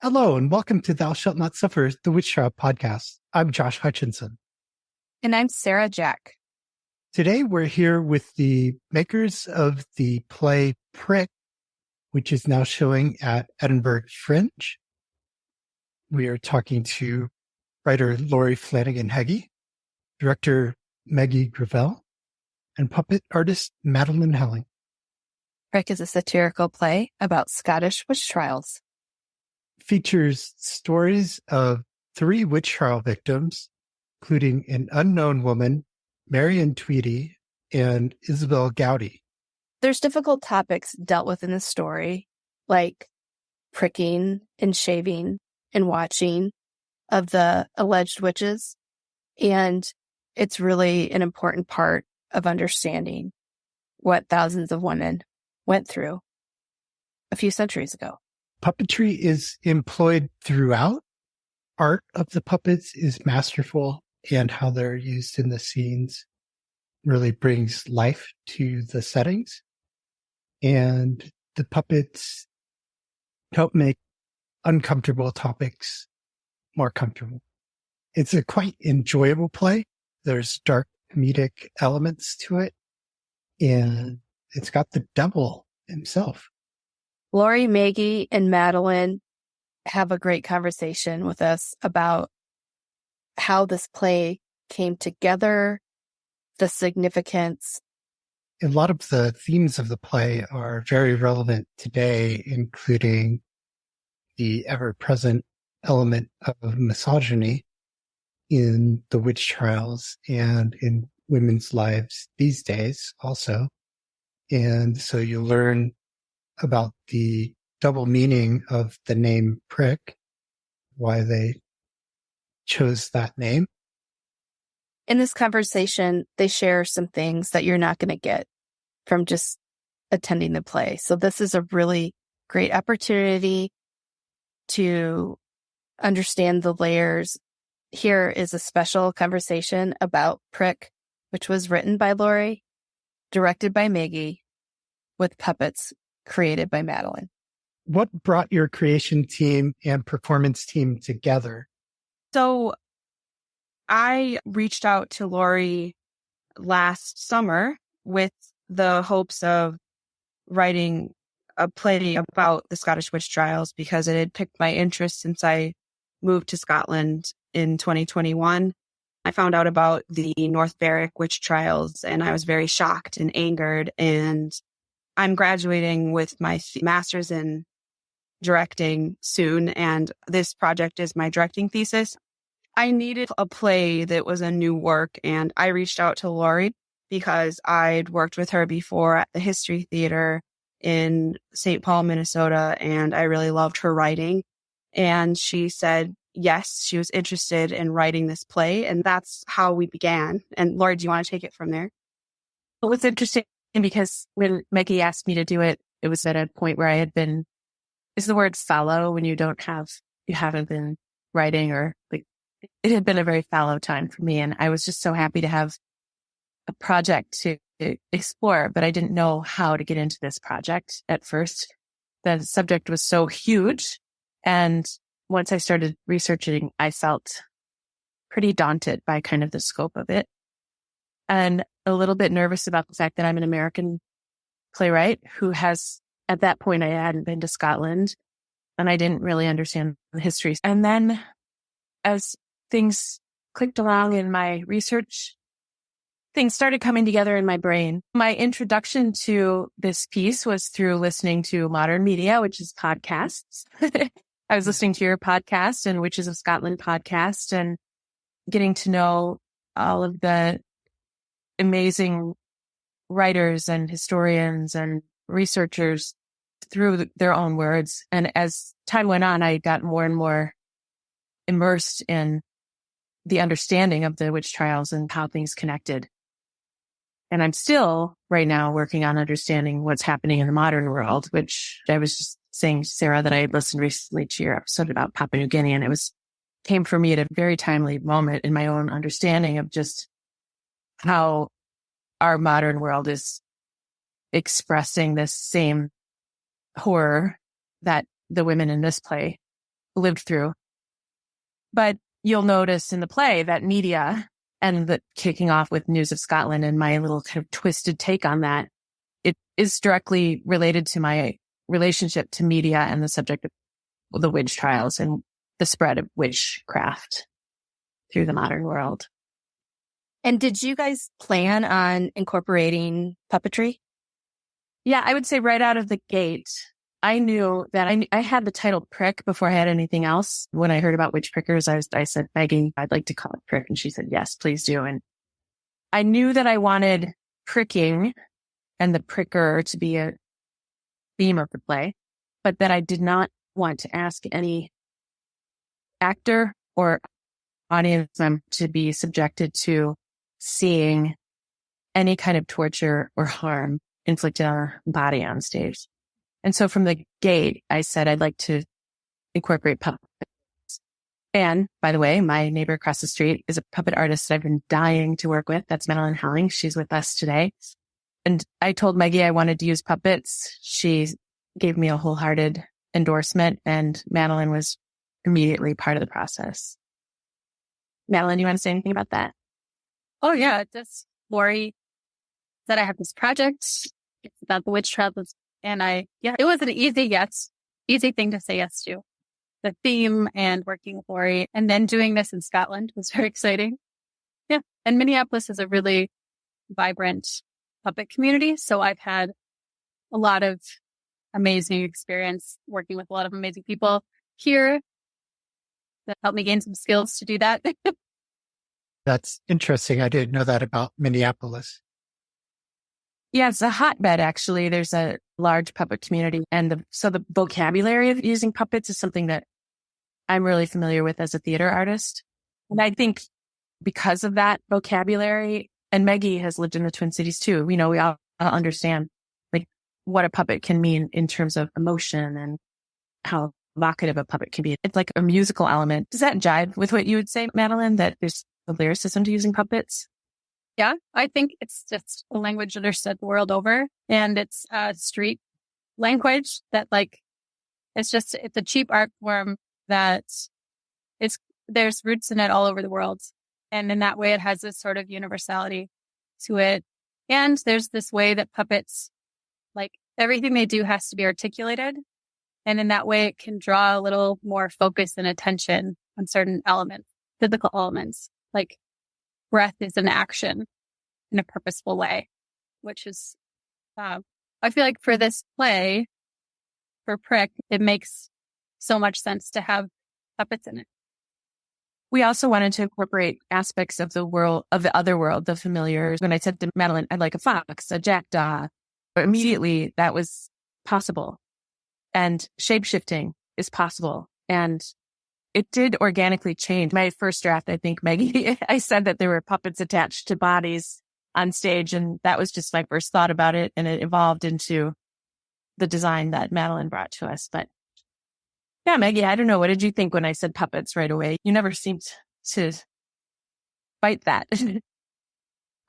Hello, and welcome to Thou Shalt Not Suffer, the Witch Trial podcast. I'm Josh Hutchinson. And I'm Sarah Jack. Today, we're here with the makers of the play Prick, which is now showing at Edinburgh Fringe. We are talking to writer Laurie Flanigan-Hegge, director Meggie Greivell, and puppet artist Madeline Helling. Prick is a satirical play about Scottish witch trials. Features stories of 3 witch trial victims, including an unknown woman, Marion Tweedy, and Isabel Gowdy. There's difficult topics dealt with in the story, like pricking and shaving and watching of the alleged witches. And it's really an important part of understanding what thousands of women went through a few centuries ago. Puppetry is employed throughout. Art of the puppets is masterful, and how they're used in the scenes really brings life to the settings. And the puppets help make uncomfortable topics more comfortable. It's a quite enjoyable play. There's dark comedic elements to it, and it's got the devil himself. Laurie, Maggie, and Madeline have a great conversation with us about how this play came together, the significance. A lot of the themes of the play are very relevant today, including the ever-present element of misogyny in the witch trials and in women's lives these days also. And so you learn about the double meaning of the name Prick, why they chose that name. In this conversation, they share some things that you're not going to get from just attending the play. So this is a really great opportunity to understand the layers. Here is a special conversation about Prick, which was written by Laurie, directed by Maggie, with puppets created by Madeline. What brought your creation team and performance team together? So I reached out to Laurie last summer with the hopes of writing a play about the Scottish witch trials because it had piqued my interest since I moved to Scotland in 2021. I found out about the North Berwick witch trials and I was very shocked and angered, and I'm graduating with my master's in directing soon, and this project is my directing thesis. I needed a play that was a new work, and I reached out to Laurie because I'd worked with her before at the History Theater in St. Paul, Minnesota, and I really loved her writing. And she said, yes, she was interested in writing this play, and that's how we began. And Laurie, do you want to take it from there? It was interesting because when Meggie asked me to do it, it was at a point where I had been, is the word fallow when you haven't been writing, or like, it had been a very fallow time for me. And I was just so happy to have a project to explore, but I didn't know how to get into this project at first. The subject was so huge. And once I started researching, I felt pretty daunted by kind of the scope of it, and a little bit nervous about the fact that I'm an American playwright who has, at that point, I hadn't been to Scotland and I didn't really understand the history. And then as things clicked along in my research, things started coming together in my brain. My introduction to this piece was through listening to modern media, which is podcasts. I was listening to your podcast and Witches of Scotland podcast and getting to know all of the amazing writers and historians and researchers through their own words. And as time went on, I got more and more immersed in the understanding of the witch trials and how things connected. And I'm still right now working on understanding what's happening in the modern world, which I was just saying to Sarah that I had listened recently to your episode about Papua New Guinea, and it came for me at a very timely moment in my own understanding of just how our modern world is expressing this same horror that the women in this play lived through. But you'll notice in the play that media, and the kicking off with News of Scotland and my little kind of twisted take on that, it is directly related to my relationship to media and the subject of the witch trials and the spread of witchcraft through the modern world. And did you guys plan on incorporating puppetry? Yeah, I would say right out of the gate, I knew that I had the title Prick before I had anything else. When I heard about witch prickers, I said, Meggie, I'd like to call it Prick. And she said, yes, please do. And I knew that I wanted pricking and the pricker to be a theme of the play, but that I did not want to ask any actor or audience member to be subjected to seeing any kind of torture or harm inflicted on our body on stage. And so from the gate, I said, I'd like to incorporate puppets. And by the way, my neighbor across the street is a puppet artist that I've been dying to work with. That's Madeline Helling. She's with us today. And I told Meggie I wanted to use puppets. She gave me a wholehearted endorsement, and Madeline was immediately part of the process. Madeline, you want to say anything about that? Oh, yeah. Just Laurie said I have this project. It's about the witch trials. And it was an easy thing to say yes to. The theme and working with Laurie, and then doing this in Scotland was very exciting. Yeah. And Minneapolis is a really vibrant puppet community. So I've had a lot of amazing experience working with a lot of amazing people here that helped me gain some skills to do that. That's interesting. I didn't know that about Minneapolis. Yeah, it's a hotbed, actually. There's a large puppet community. And so the vocabulary of using puppets is something that I'm really familiar with as a theater artist. And I think because of that vocabulary, and Meggie has lived in the Twin Cities too, we all understand like what a puppet can mean in terms of emotion and how evocative a puppet can be. It's like a musical element. Does that jive with what you would say, Madeline, that there's a lyricism to using puppets? Yeah, I think it's just a language understood the world over, and it's street language that it's a cheap art form that there's roots in it all over the world. And in that way, it has this sort of universality to it. And there's this way that puppets, everything they do has to be articulated. And in that way, it can draw a little more focus and attention on certain elements, physical elements, like breath is an action in a purposeful way, which is, I feel like for this play, for Prick, it makes so much sense to have puppets in it. We also wanted to incorporate aspects of the world, of the other world, the familiars. When I said to Madeline, I'd like a fox, a jackdaw, immediately that was possible. And shape-shifting is possible. And it did organically change. My first draft, I think, Meggie, I said that there were puppets attached to bodies on stage. And that was just my first thought about it. And it evolved into the design that Madeline brought to us. But yeah, Meggie, I don't know. What did you think when I said puppets right away? You never seemed to fight that.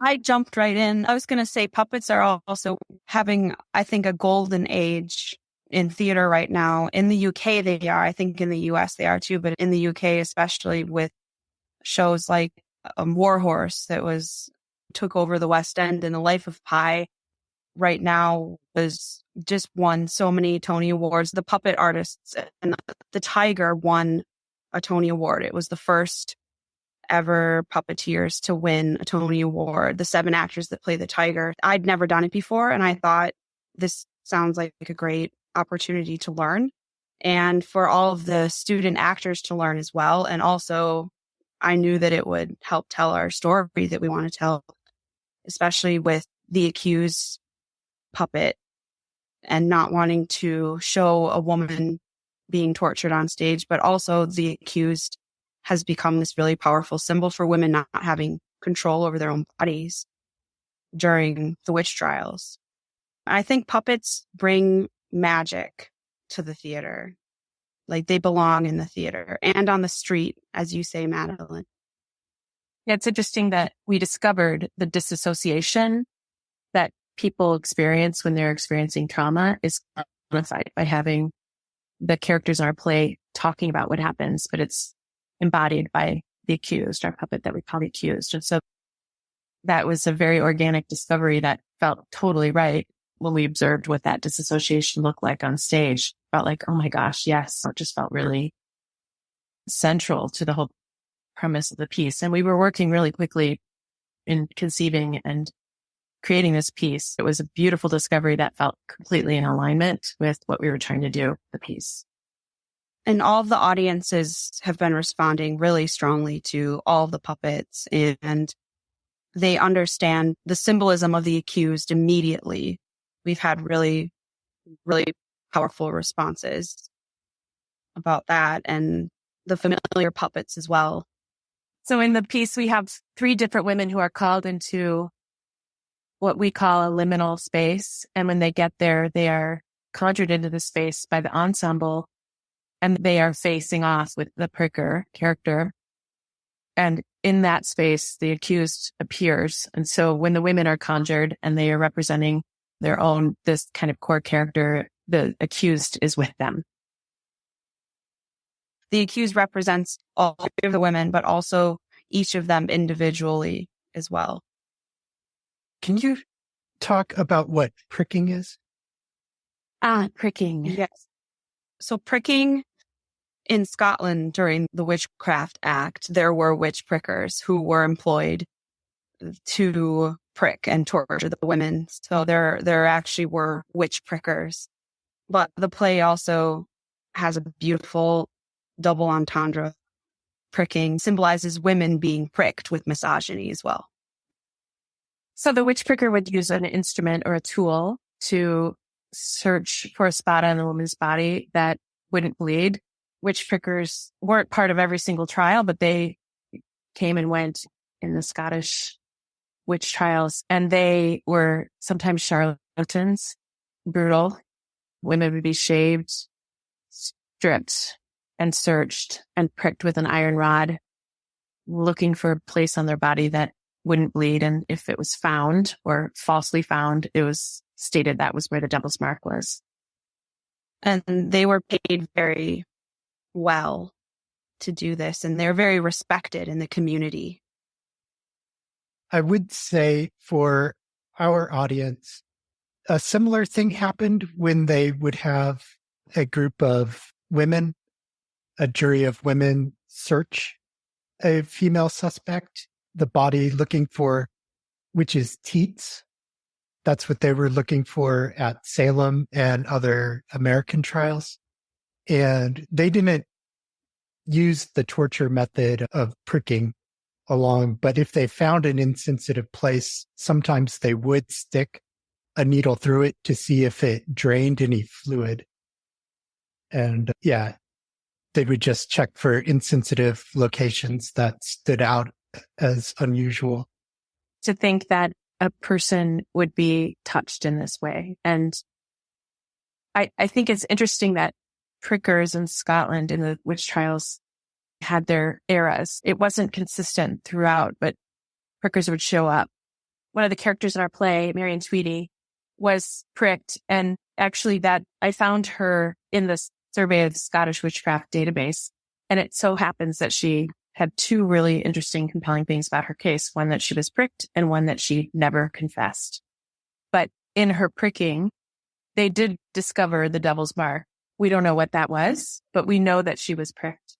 I jumped right in. I was going to say puppets are also having, I think, a golden age in theater right now. In the UK, they are. I think in the US, they are too. But in the UK, especially with shows like War Horse that took over the West End, and The Life of Pi right now was just won so many Tony Awards. The puppet artists and the Tiger won a Tony Award. It was the first ever puppeteers to win a Tony Award. The 7 actors that play the Tiger. I'd never done it before, and I thought this sounds like a great opportunity to learn, and for all of the student actors to learn as well. And also, I knew that it would help tell our story that we want to tell, especially with the accused puppet and not wanting to show a woman being tortured on stage, but also the accused has become this really powerful symbol for women not having control over their own bodies during the witch trials. I think puppets bring magic to the theater. They belong in the theater and on the street, as you say, Madeline. Yeah, it's interesting that we discovered the disassociation that people experience when they're experiencing trauma is amplified by having the characters in our play talking about what happens, but it's embodied by the accused, our puppet that we call the accused. And so that was a very organic discovery that felt totally right when we observed what that disassociation looked like on stage. Felt like, oh my gosh, yes. It just felt really central to the whole premise of the piece. And we were working really quickly in conceiving and creating this piece. It was a beautiful discovery that felt completely in alignment with what we were trying to do with the piece. And all of the audiences have been responding really strongly to all of the puppets, and they understand the symbolism of the accused immediately. We've had really, really powerful responses about that, and the familiar puppets as well. So in the piece, we have 3 different women who are called into what we call a liminal space. And when they get there, they are conjured into the space by the ensemble, and they are facing off with the pricker character. And in that space, the accused appears. And so when the women are conjured and they are representing their own, this kind of core character, the accused is with them. The accused represents all of the women, but also each of them individually as well. Can you talk about what pricking is? Pricking. Yes. So pricking in Scotland during the Witchcraft Act, there were witch prickers who were employed to prick and torture the women. So there actually were witch prickers. But the play also has a beautiful double entendre. Pricking symbolizes women being pricked with misogyny as well. So the witch pricker would use an instrument or a tool to search for a spot on the woman's body that wouldn't bleed. Witch prickers weren't part of every single trial, but they came and went in the Scottish witch trials, and they were sometimes charlatans, brutal. Women would be shaved, stripped, and searched and pricked with an iron rod, looking for a place on their body that wouldn't bleed. And if it was found or falsely found, it was stated that was where the devil's mark was. And they were paid very well to do this, and they're very respected in the community. I would say for our audience, a similar thing happened when they would have a group of women, a jury of women, search a female suspect, the body, looking for witches' teats. That's what they were looking for at Salem and other American trials. And they didn't use the torture method of pricking along, but if they found an insensitive place, sometimes they would stick a needle through it to see if it drained any fluid. And they would just check for insensitive locations that stood out as unusual. To think that a person would be touched in this way. And I think it's interesting that prickers in Scotland in the witch trials had their eras. It wasn't consistent throughout, but prickers would show up. One of the characters in our play, Marion Tweedy, was pricked. And actually that I found her in the survey of the Scottish Witchcraft database. And it so happens that she had 2 really interesting, compelling things about her case. One that she was pricked and one that she never confessed. But in her pricking, they did discover the devil's mark. We don't know what that was, but we know that she was pricked.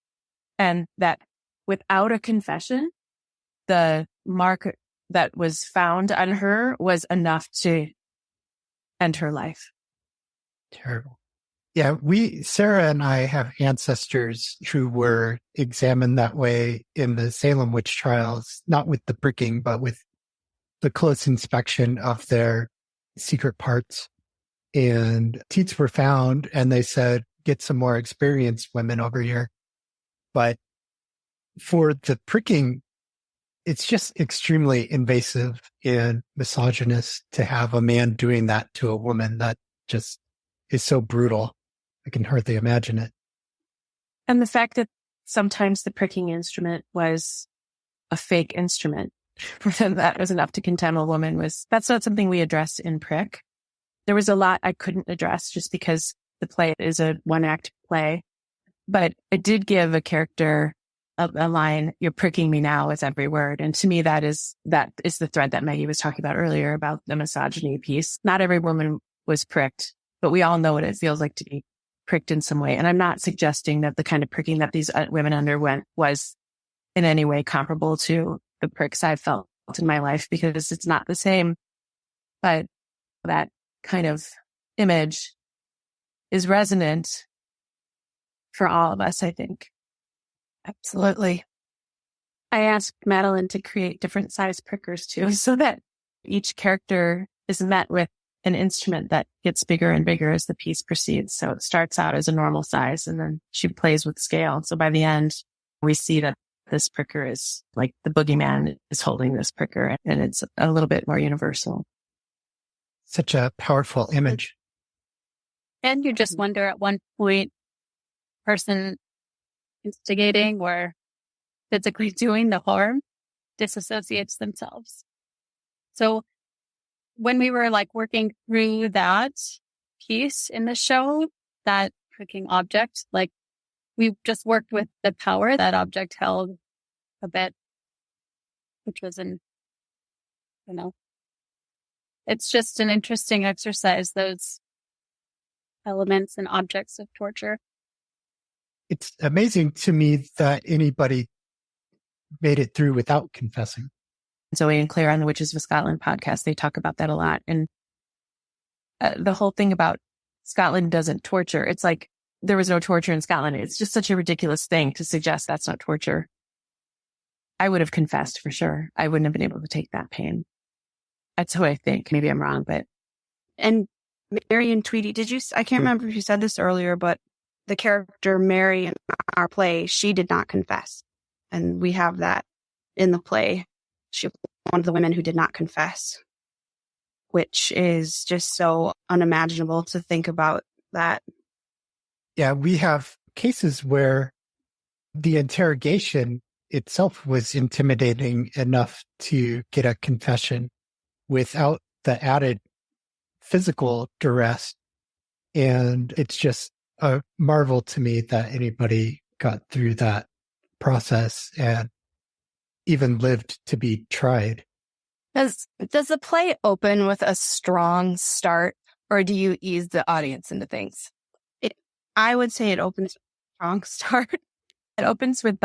And that without a confession, the mark that was found on her was enough to end her life. Terrible. Yeah, Sarah and I have ancestors who were examined that way in the Salem witch trials, not with the pricking, but with the close inspection of their secret parts. And teats were found, and they said, get some more experienced women over here. But for the pricking, it's just extremely invasive and misogynist to have a man doing that to a woman. That just is so brutal. I can hardly imagine it. And the fact that sometimes the pricking instrument was a fake instrument, that was enough to condemn a woman, that's not something we address in Prick. There was a lot I couldn't address just because the play is a 1-act play. But it did give a character a line, "You're pricking me now" with every word. And to me, that is the thread that Meggie was talking about earlier about the misogyny piece. Not every woman was pricked, but we all know what it feels like to be pricked in some way. And I'm not suggesting that the kind of pricking that these women underwent was in any way comparable to the pricks I've felt in my life, because it's not the same. But that kind of image is resonant for all of us, I think. Absolutely. I asked Madeline to create different size prickers too, so that each character is met with an instrument that gets bigger and bigger as the piece proceeds. So it starts out as a normal size, and then she plays with scale. So by the end, we see that this pricker is like the boogeyman is holding this pricker, and it's a little bit more universal. Such a powerful image. And you just wonder at one point, person instigating or physically doing the harm disassociates themselves. So when we were like working through that piece in the show, that pricking object, like we just worked with the power that object held a bit, which was it's just an interesting exercise, those elements and objects of torture. It's amazing to me that anybody made it through without confessing. Zoe and Claire on the Witches of Scotland podcast, they talk about that a lot. And the whole thing about Scotland doesn't torture. It's like there was no torture in Scotland. It's just such a ridiculous thing to suggest that's not torture. I would have confessed for sure. I wouldn't have been able to take that pain. That's who I think. Maybe I'm wrong, but. And Mary and Tweety, I can't remember if you said this earlier, but the character Mary in our play, she did not confess. And we have that in the play. She was one of the women who did not confess, which is just so unimaginable to think about that. Yeah, we have cases where the interrogation itself was intimidating enough to get a confession without the added physical duress. And it's just a marvel to me that anybody got through that process and even lived to be tried. Does the play open with a strong start, or do you ease the audience into things? I would say it opens with a strong start. It opens with,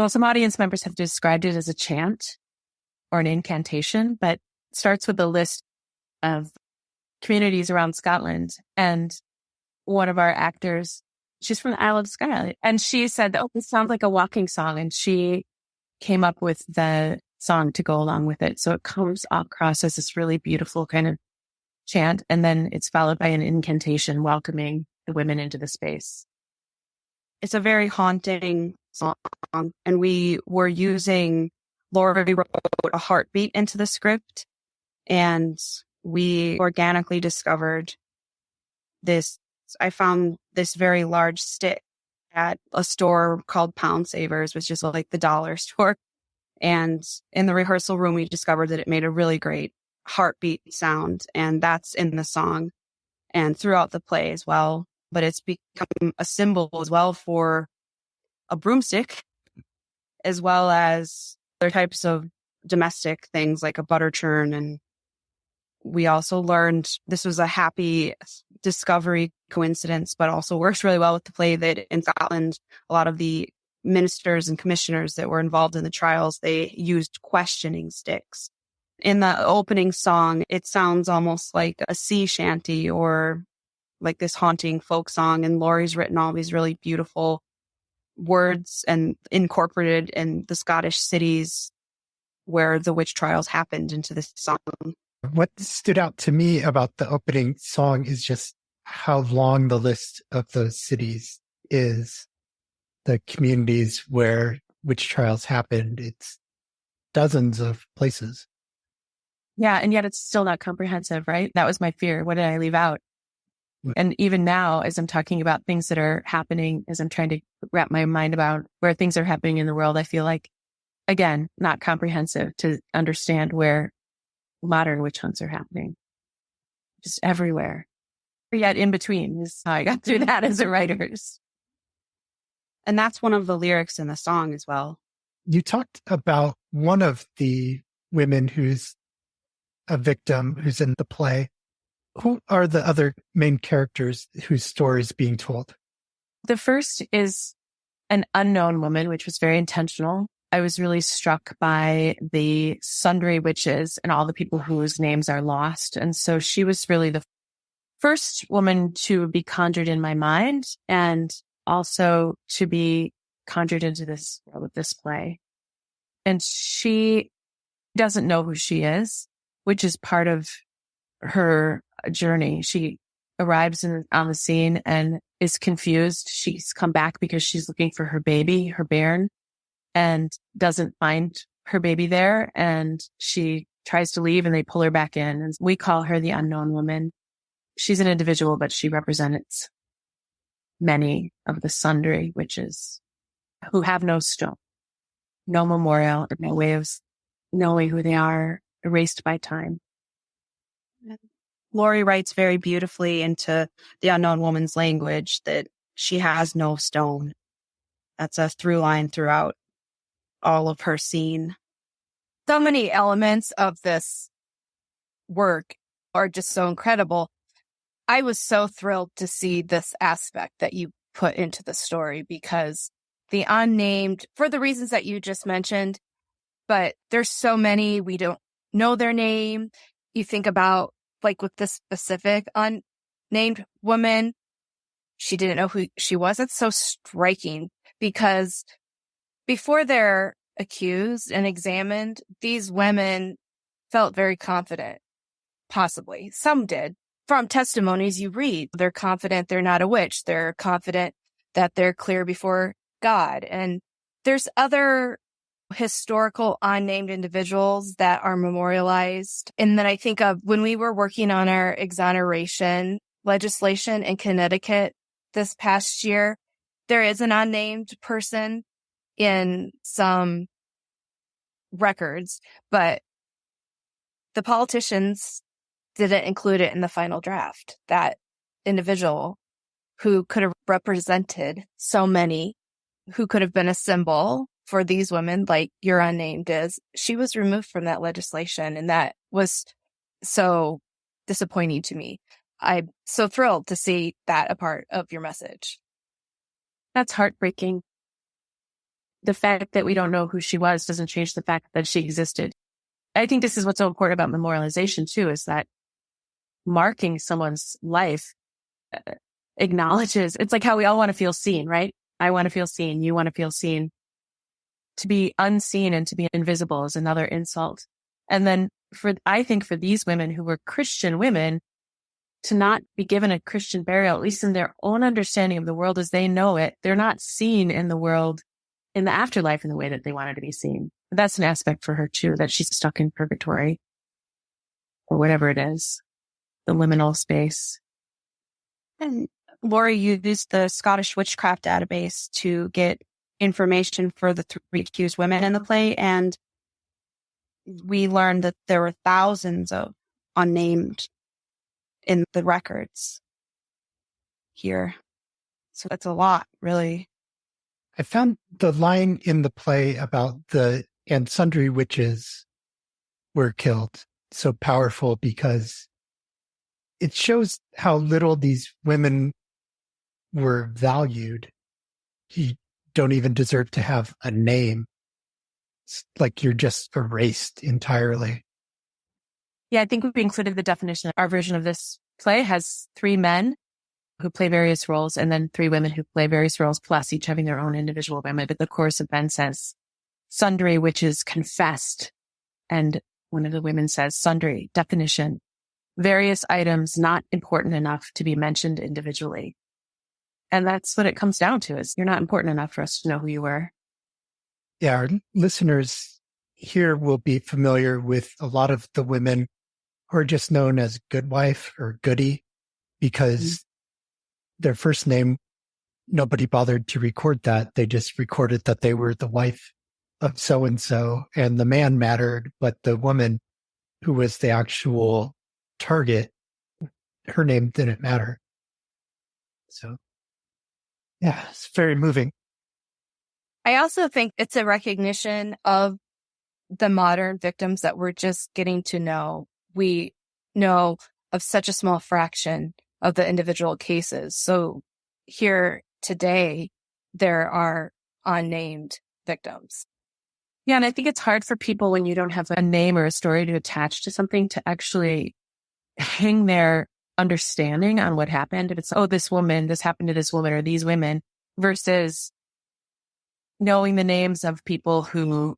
some audience members have described it as a chant or an incantation, but it starts with a list of communities around Scotland. And one of our actors, she's from the Isle of Skye, and she said, "Oh, this sounds like a walking song." And she came up with the song to go along with it. So it comes across as this really beautiful kind of chant. And then it's followed by an incantation welcoming the women into the space. It's a very haunting song. And we were using, Laurie wrote a heartbeat into the script, and we organically discovered this. I found this very large stick at a store called Pound Savers, which is like the dollar store. And in the rehearsal room, we discovered that it made a really great heartbeat sound. And that's in the song and throughout the play as well. But it's become a symbol as well for a broomstick, as well as other types of domestic things like a butter churn. And we also learned this was a happy discovery coincidence, but also works really well with the play that in Scotland, a lot of the ministers and commissioners that were involved in the trials, they used questioning sticks. In the opening song, it sounds almost like a sea shanty or like this haunting folk song. And Laurie's written all these really beautiful words and incorporated in the Scottish cities where the witch trials happened into this song. What stood out to me about the opening song is just how long the list of those cities is. The communities where witch trials happened, it's dozens of places. Yeah, and yet it's still not comprehensive, right? That was my fear. What did I leave out? And even now, as I'm talking about things that are happening, as I'm trying to wrap my mind about where things are happening in the world, I feel like, again, not comprehensive to understand where modern witch hunts are happening. Just everywhere. Yet in between is how I got through that as a writer. And that's one of the lyrics in the song as well. You talked about one of the women who's a victim who's in the play. Who are the other main characters whose story is being told? The first is an unknown woman, which was very intentional. I was really struck by the sundry witches and all the people whose names are lost. And so she was really the first woman to be conjured in my mind and also to be conjured into this world with this play. And she doesn't know who she is, which is part of her journey. She arrives on the scene and is confused. She's come back because she's looking for her baby, her bairn, and doesn't find her baby there. And she tries to leave and they pull her back in. And we call her the unknown woman. She's an individual, but she represents many of the sundry witches who have no stone, no memorial, or no way of knowing who they are, erased by time. Laurie writes very beautifully into the unknown woman's language that she has no stone. That's a through line throughout all of her scene. So many elements of this work are just so incredible. I was so thrilled to see this aspect that you put into the story because the unnamed, for the reasons that you just mentioned, but there's so many, we don't know their name. You think about, like with this specific unnamed woman, she didn't know who she was. It's so striking because before they're accused and examined, these women felt very confident, possibly. Some did. From testimonies you read, they're confident they're not a witch. They're confident that they're clear before God. And there's other historical unnamed individuals that are memorialized. And then I think of when we were working on our exoneration legislation in Connecticut this past year, there is an unnamed person in some records, but the politicians didn't include it in the final draft. That individual who could have represented so many, who could have been a symbol for these women, like your unnamed is, she was removed from that legislation. And that was so disappointing to me. I'm so thrilled to see that a part of your message. That's heartbreaking. The fact that we don't know who she was doesn't change the fact that she existed. I think this is what's so important about memorialization too, is that marking someone's life acknowledges, it's like how we all want to feel seen, right? I want to feel seen. You want to feel seen. To be unseen and to be invisible is another insult. And then I think for these women who were Christian women, to not be given a Christian burial, at least in their own understanding of the world as they know it, they're not seen in the world, in the afterlife in the way that they wanted to be seen. That's an aspect for her too, that she's stuck in purgatory or whatever it is, the liminal space. And Laurie used the Scottish witchcraft database to get information for the 3 accused women in the play. And we learned that there were thousands of unnamed in the records here. So that's a lot, really. I found the line in the play about and sundry witches were killed so powerful because it shows how little these women were valued. You don't even deserve to have a name. It's like you're just erased entirely. Yeah, I think we've included the definition. Our version of this play has 3 men who play various roles and then 3 women who play various roles, plus each having their own individual women. But the chorus of men says, sundry witches confessed. And one of the women says, sundry, definition, various items not important enough to be mentioned individually. And that's what it comes down to, is you're not important enough for us to know who you were. Yeah, our listeners here will be familiar with a lot of the women who are just known as Good Wife or Goody because their first name, nobody bothered to record that. They just recorded that they were the wife of so-and-so, and the man mattered, but the woman who was the actual target, her name didn't matter. So, yeah, it's very moving. I also think it's a recognition of the modern victims that we're just getting to know. We know of such a small fraction of the individual cases. So here today, there are unnamed victims. Yeah. And I think it's hard for people when you don't have a name or a story to attach to something to actually hang their understanding on what happened. If it's, oh, this happened to this woman or these women, versus knowing the names of people who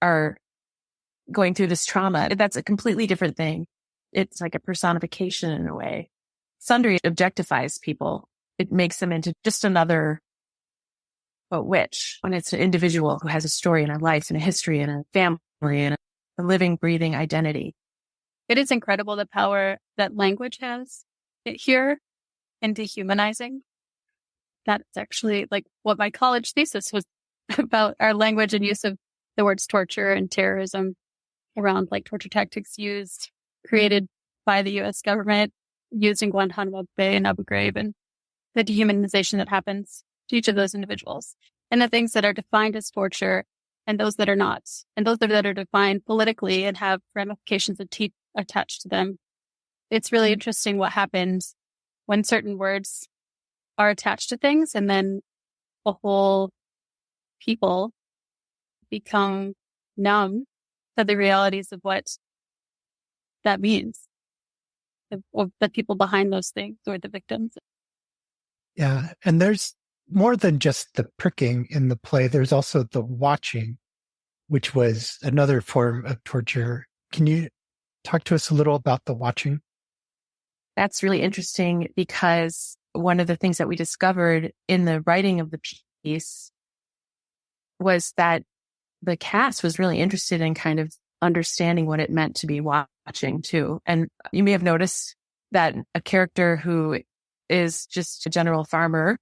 are going through this trauma. That's a completely different thing. It's like a personification in a way. Sundry objectifies people. It makes them into just another witch, when it's an individual who has a story and a life and a history and a family and a living, breathing identity. It is incredible the power that language has here in dehumanizing. That's actually like what my college thesis was about, our language and use of the words torture and terrorism around like torture tactics created by the U.S. government using Guantanamo Bay and Abu Ghraib, and the dehumanization that happens to each of those individuals, and the things that are defined as torture and those that are not, and those that are defined politically and have ramifications attached to them. It's really interesting what happens when certain words are attached to things, and then a whole people become numb to the realities of what that means, of the people behind those things or the victims. Yeah. And there's more than just the pricking in the play. There's also the watching, which was another form of torture. Can you talk to us a little about the watching? That's really interesting, because one of the things that we discovered in the writing of the piece was that the cast was really interested in kind of understanding what it meant to be watching too. And you may have noticed that a character who is just a general farmer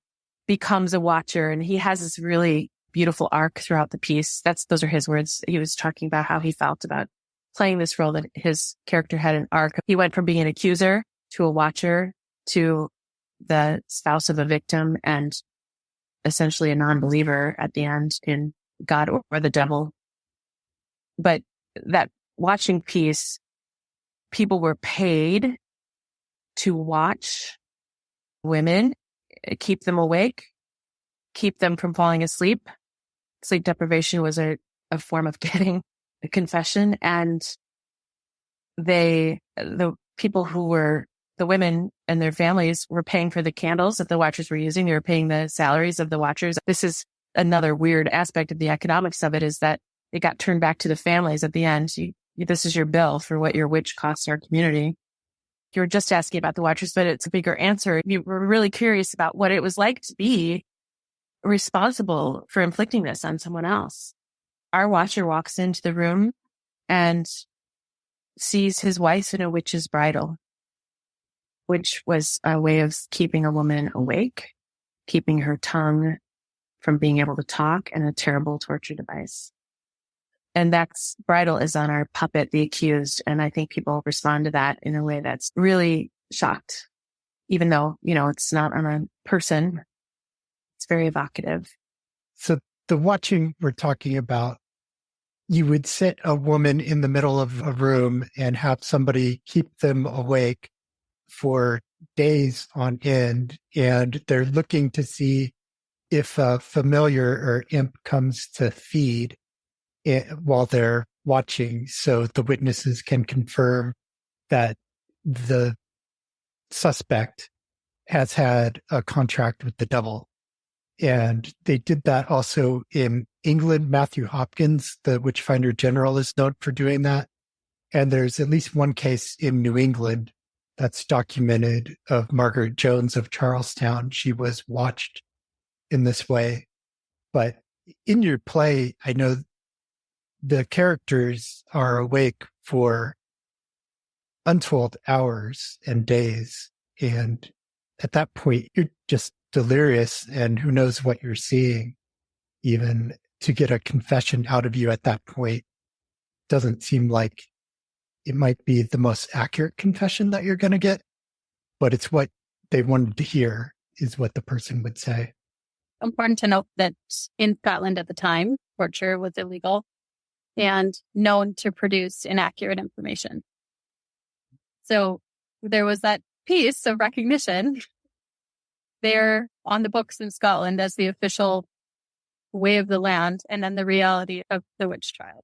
becomes a watcher, and he has this really beautiful arc throughout the piece. Those are his words. He was talking about how he felt about playing this role, that his character had an arc. He went from being an accuser to a watcher to the spouse of a victim and essentially a non-believer at the end in God or the devil. But that watching piece, people were paid to watch women, keep them awake, keep them from falling asleep. Sleep deprivation was a form of getting a confession. And the people who were the women and their families were paying for the candles that the watchers were using. They were paying the salaries of the watchers. This is another weird aspect of the economics of it, is that it got turned back to the families at the end. This is your bill for what your witch costs our community. You were just asking about the watchers, but it's a bigger answer. You were really curious about what it was like to be responsible for inflicting this on someone else. Our watcher walks into the room and sees his wife in a witch's bridal, which was a way of keeping a woman awake, keeping her tongue from being able to talk, and a terrible torture device. And that's bridal is on our puppet, The Accused. And I think people respond to that in a way that's really shocked, even though, it's not on a person. It's very evocative. So the watching we're talking about, you would sit a woman in the middle of a room and have somebody keep them awake for days on end. And they're looking to see if a familiar or imp comes to feed while they're watching, so the witnesses can confirm that the suspect has had a contract with the devil. And they did that also in England. Matthew Hopkins, the Witchfinder General, is known for doing that. And there's at least one case in New England that's documented of Margaret Jones of Charlestown. She was watched in this way. But in your play, I know the characters are awake for untold hours and days. And at that point, you're just delirious, and who knows what you're seeing. Even to get a confession out of you at that point doesn't seem like it might be the most accurate confession that you're going to get, but it's what they wanted to hear, is what the person would say. important to note that in Scotland at the time, torture was illegal and known to produce inaccurate information. So there was that piece of recognition there on the books in Scotland as the official way of the land, and then the reality of the witch trial.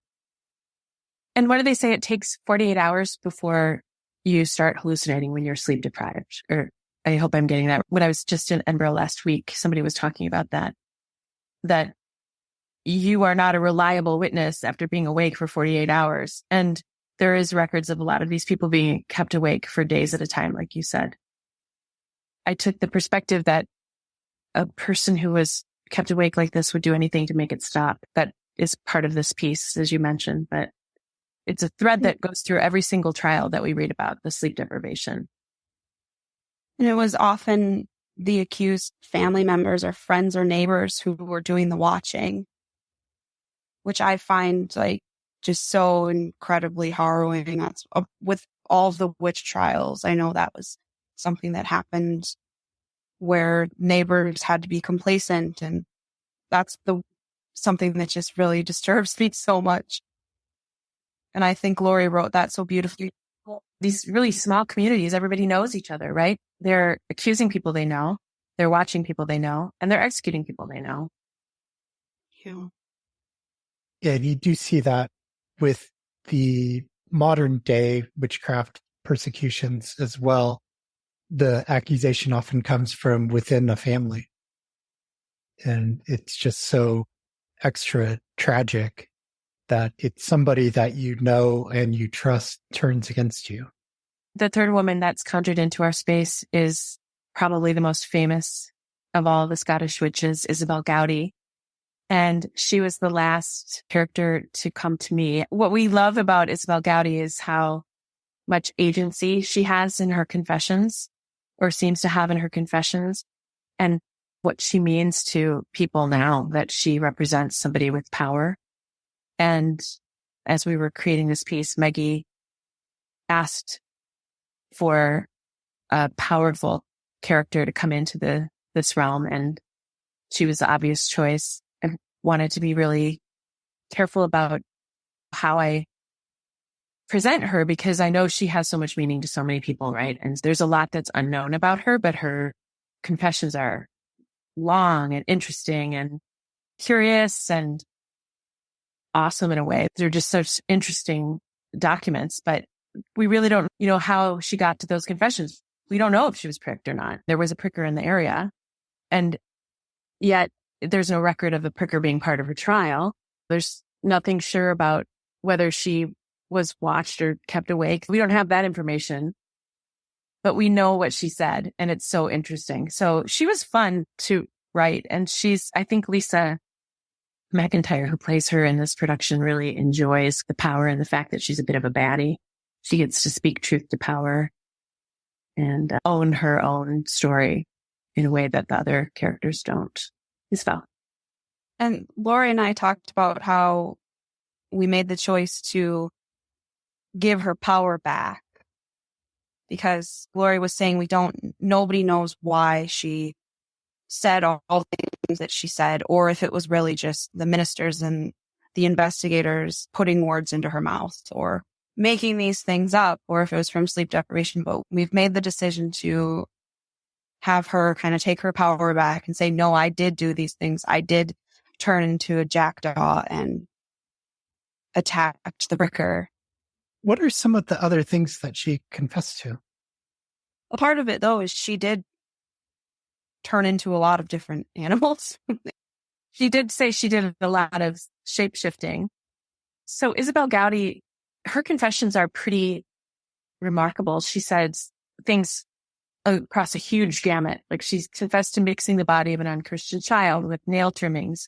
And what do they say? It takes 48 hours before you start hallucinating when you're sleep deprived. Or I hope I'm getting that. When I was just in Edinburgh last week, somebody was talking about that you are not a reliable witness after being awake for 48 hours. And there is records of a lot of these people being kept awake for days at a time, like you said. I took the perspective that a person who was kept awake like this would do anything to make it stop. That is part of this piece, as you mentioned, but it's a thread that goes through every single trial that we read about, the sleep deprivation. And it was often the accused family members or friends or neighbors who were doing the watching, which I find like just so incredibly harrowing. That's with all of the witch trials. I know that was something that happened where neighbors had to be complacent, and that's something that just really disturbs me so much. And I think Laurie wrote that so beautifully. These really small communities, everybody knows each other, right? They're accusing people they know, they're watching people they know, and they're executing people they know. Yeah. Yeah, and you do see that with the modern day witchcraft persecutions as well. The accusation often comes from within a family. And it's just so extra tragic that it's somebody that you know and you trust turns against you. The third woman that's conjured into our space is probably the most famous of all the Scottish witches, Isabel Gowdy. And she was the last character to come to me. What we love about Isabel Gowdy is how much agency she has in her confessions, or seems to have in her confessions, and what she means to people now, that she represents somebody with power. And as we were creating this piece, Meggie asked for a powerful character to come into this realm, and she was the obvious choice. I wanted to be really careful about how I present her, because I know she has so much meaning to so many people, right? And there's a lot that's unknown about her, but her confessions are long and interesting and curious and awesome in a way. They're just such interesting documents, but we really don't, how she got to those confessions. We don't know if she was pricked or not. There was a pricker in the area, and yet there's no record of the pricker being part of her trial. There's nothing sure about whether she was watched or kept awake. We don't have that information, but we know what she said, and it's so interesting. So she was fun to write, and I think Lisa McIntyre, who plays her in this production, really enjoys the power and the fact that she's a bit of a baddie. She gets to speak truth to power and own her own story in a way that the other characters don't. It's fun. And Laurie and I talked about how we made the choice to give her power back, because Laurie was saying nobody knows why she said all the things that she said, or if it was really just the ministers and the investigators putting words into her mouth or making these things up, or if it was from sleep deprivation. But we've made the decision to have her kind of take her power back and say, no, I did do these things. I did turn into a jackdaw and attack the pricker. What are some of the other things that she confessed to? A part of it, though, is she did turn into a lot of different animals. She did say she did a lot of shape-shifting. So Isabel Gowdy, her confessions are pretty remarkable. She said things across a huge gamut. Like, she's confessed to mixing the body of an unchristian child with nail trimmings,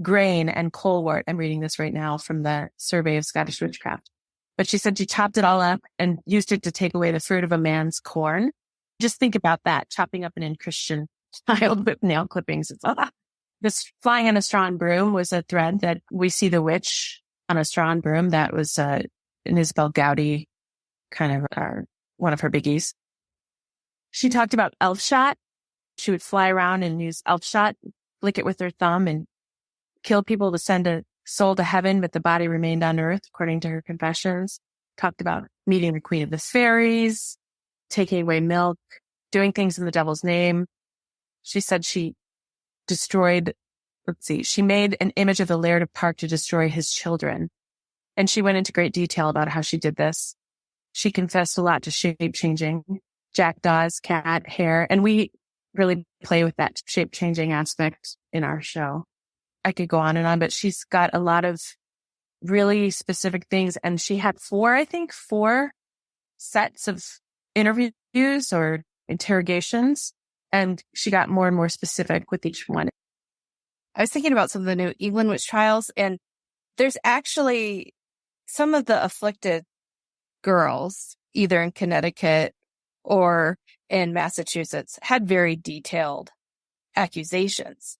grain, and colewort. I'm reading this right now from the Survey of Scottish Witchcraft. But she said she chopped it all up and used it to take away the fruit of a man's corn. Just think about that, chopping up an unchristian child with nail clippings. This flying on a straw and broom was a thread that we see the witch on a straw and broom. That was an Isabel Gowdy kind of one of her biggies. She talked about elf shot. She would fly around and use elf shot lick it with her thumb and kill people to send a soul to heaven, but the body remained on earth, according to her confessions. Talked about meeting the queen of the fairies, taking away milk, doing things in the devil's name. She said she destroyed, she made an image of the Laird of Park to destroy his children. And she went into great detail about how she did this. She confessed a lot to shape-changing, jackdaws, cat, hair, and we really play with that shape-changing aspect in our show. I could go on and on, but she's got a lot of really specific things. And she had four sets of interviews or interrogations, and she got more and more specific with each one. I was thinking about some of the New England witch trials, and there's actually some of the afflicted girls, either in Connecticut or in Massachusetts, had very detailed accusations.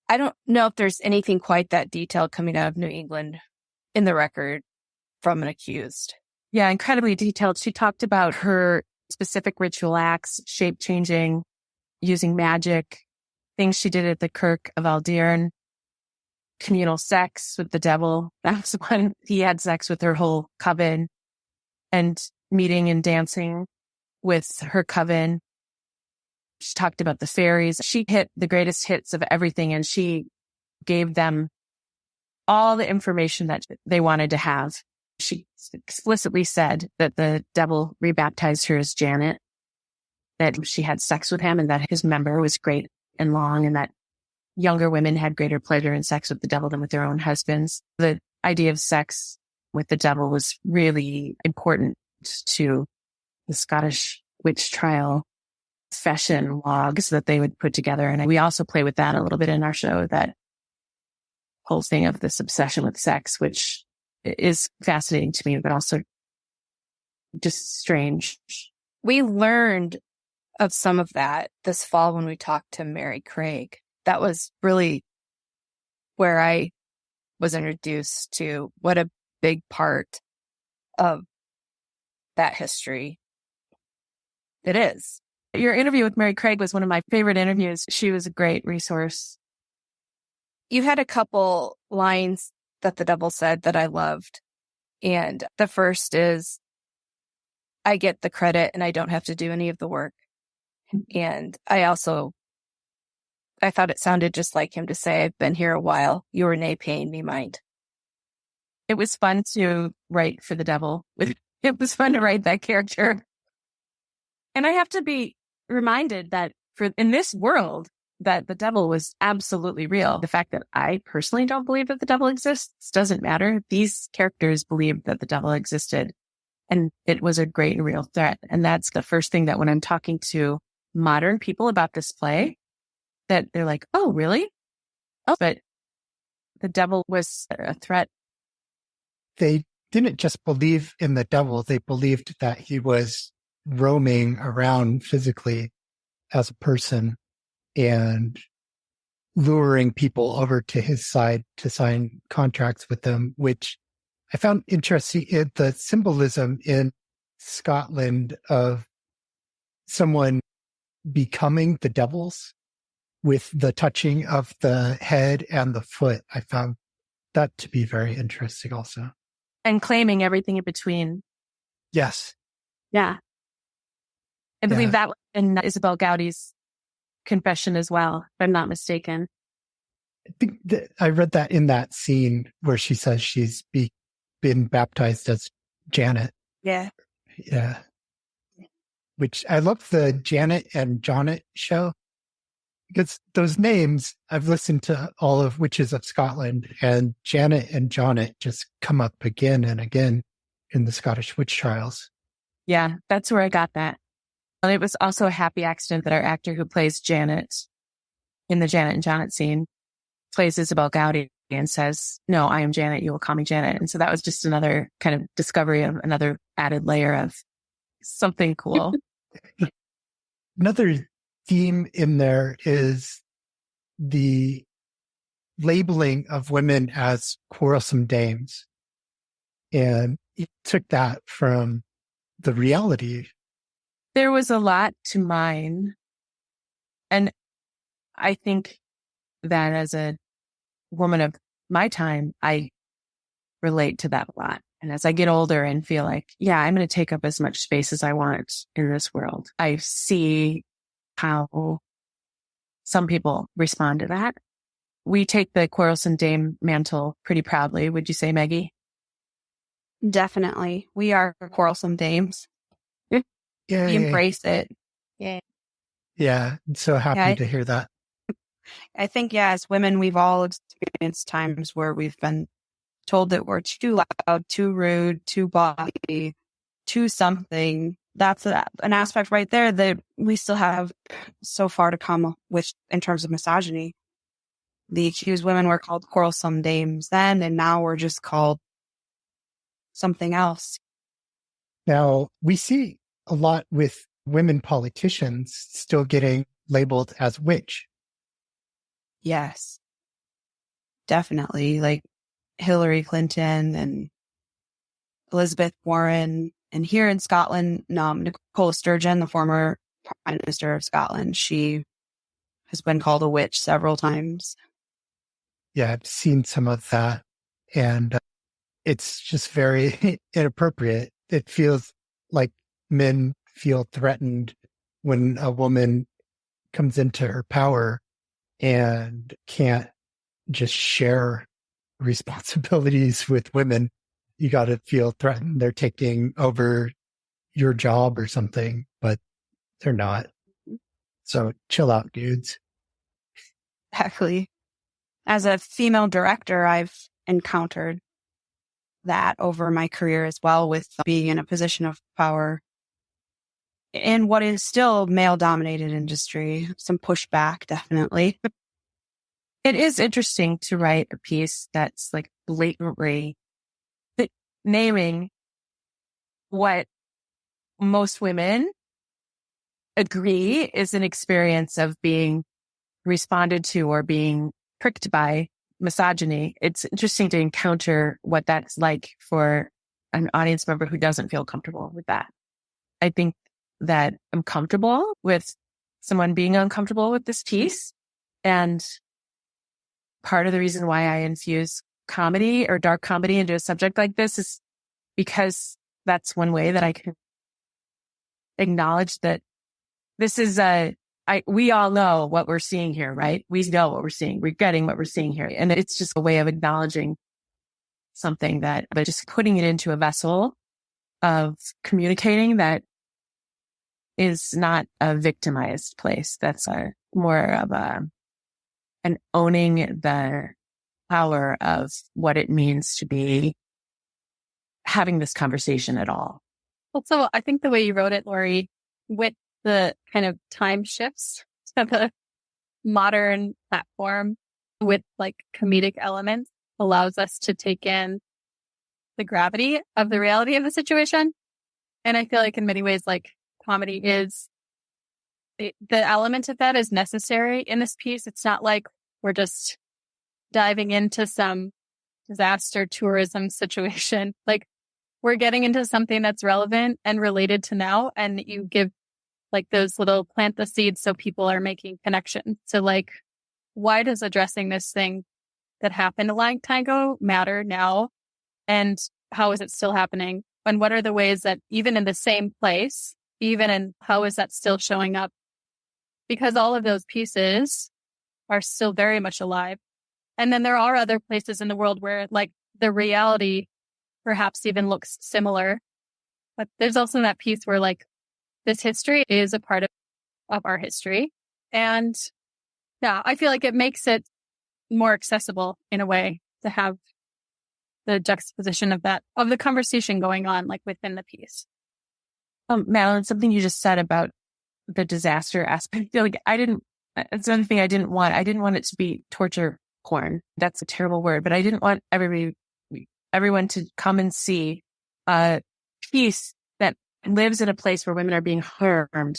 I don't know if there's anything quite that detailed coming out of New England in the record from an accused. Yeah, incredibly detailed. She talked about her specific ritual acts, shape-changing, using magic, things she did at the Kirk of Aldearn, communal sex with the devil. That was when he had sex with her whole coven, and meeting and dancing with her coven. She talked about the fairies. She hit the greatest hits of everything, and she gave them all the information that they wanted to have. She explicitly said that the devil rebaptized her as Janet, that she had sex with him and that his member was great and long, and that younger women had greater pleasure in sex with the devil than with their own husbands. The idea of sex with the devil was really important to the Scottish witch trial confession logs that they would put together. And we also play with that a little bit in our show, that whole thing of this obsession with sex, which is fascinating to me, but also just strange. We learned of some of that this fall when we talked to Mary Craig. That was really where I was introduced to what a big part of that history it is. Your interview with Mary Craig was one of my favorite interviews. She was a great resource. You had a couple lines that the devil said that I loved. And the first is, I get the credit and I don't have to do any of the work. And I thought it sounded just like him to say, I've been here a while. Your nay paying me mind. It was fun to write for the devil. It was fun to write that character. And I have to be reminded that in this world, that the devil was absolutely real. The fact that I personally don't believe that the devil exists doesn't matter. These characters believed that the devil existed, and it was a great and real threat. And that's the first thing that when I'm talking to modern people about this play, that they're like, oh, really? Oh, but the devil was a threat. They didn't just believe in the devil. They believed that he was roaming around physically as a person and luring people over to his side to sign contracts with them, which I found interesting in the symbolism in Scotland of someone becoming the devils with the touching of the head and the foot. I found that to be very interesting also. And claiming everything in between. Yes. Yeah. I believe that in Isabel Gowdy's confession as well, if I'm not mistaken. I think that I read that in that scene where she says she's been baptized as Janet. Yeah. Yeah. Which I love the Janet and Jonet show, because those names, I've listened to all of Witches of Scotland, and Janet and Jonet just come up again and again in the Scottish witch trials. Yeah, that's where I got that. And it was also a happy accident that our actor who plays Janet in the Janet and Jonet scene plays Isabel Gowdy and says, no, I am Janet. You will call me Janet. And so that was just another kind of discovery of another added layer of something cool. Another theme in there is the labeling of women as quarrelsome dames. And it took that from the reality. There was a lot to mine. And I think that as a woman of my time, I relate to that a lot. And as I get older and feel like, yeah, I'm going to take up as much space as I want in this world, I see how some people respond to that. We take the quarrelsome dame mantle pretty proudly. Would you say, Meggie? Definitely. We are quarrelsome dames. We embrace it. Yeah. I'm so happy to hear that. I think, as women, we've all experienced times where we've been told that we're too loud, too rude, too bawdy, too something. That's an aspect right there that we still have so far to come with in terms of misogyny. The accused women were called quarrelsome dames then, and now we're just called something else. Now, we see a lot with women politicians still getting labeled as witch. Yes, definitely. Like Hillary Clinton and Elizabeth Warren. And here in Scotland, Nicola Sturgeon, the former Prime Minister of Scotland, she has been called a witch several times. Yeah, I've seen some of that. And it's just very inappropriate. It feels like men feel threatened when a woman comes into her power and can't just share responsibilities with women. You got to feel threatened. They're taking over your job or something, but they're not. So chill out, dudes. Exactly. As a female director, I've encountered that over my career as well, with being in a position of power in what is still male-dominated industry. Some pushback, definitely. It is interesting to write a piece that's like blatantly naming what most women agree is an experience of being responded to or being pricked by misogyny. It's interesting to encounter what that's like for an audience member who doesn't feel comfortable with that. I think that I'm comfortable with someone being uncomfortable with this piece. And part of the reason why I infuse comedy or dark comedy into a subject like this is because that's one way that I can acknowledge that this is we all know what we're seeing here, right? We know what we're seeing. We're getting what we're seeing here. And it's just a way of acknowledging something but just putting it into a vessel of communicating that is not a victimized place. That's more of an owning the power of what it means to be having this conversation at all. Also, I think the way you wrote it, Laurie, with the kind of time shifts to the modern platform with like comedic elements allows us to take in the gravity of the reality of the situation. And I feel like in many ways, like comedy is the element of that is necessary in this piece. It's not like we're just diving into some disaster tourism situation. Like we're getting into something that's relevant and related to now. And you give like those little plant the seeds so people are making connections. So like, why does addressing this thing that happened a long time ago matter now? And how is it still happening? And what are the ways that even in the same place, how is that still showing up? Because all of those pieces are still very much alive. And then there are other places in the world where like the reality perhaps even looks similar. But there's also that piece where like this history is a part of our history. And yeah, I feel like it makes it more accessible in a way to have the juxtaposition of the conversation going on like within the piece. Madeline, something you just said about the disaster aspect. I feel like it's another thing I didn't want. I didn't want it to be torture porn. That's a terrible word, but I didn't want everyone to come and see a piece that lives in a place where women are being harmed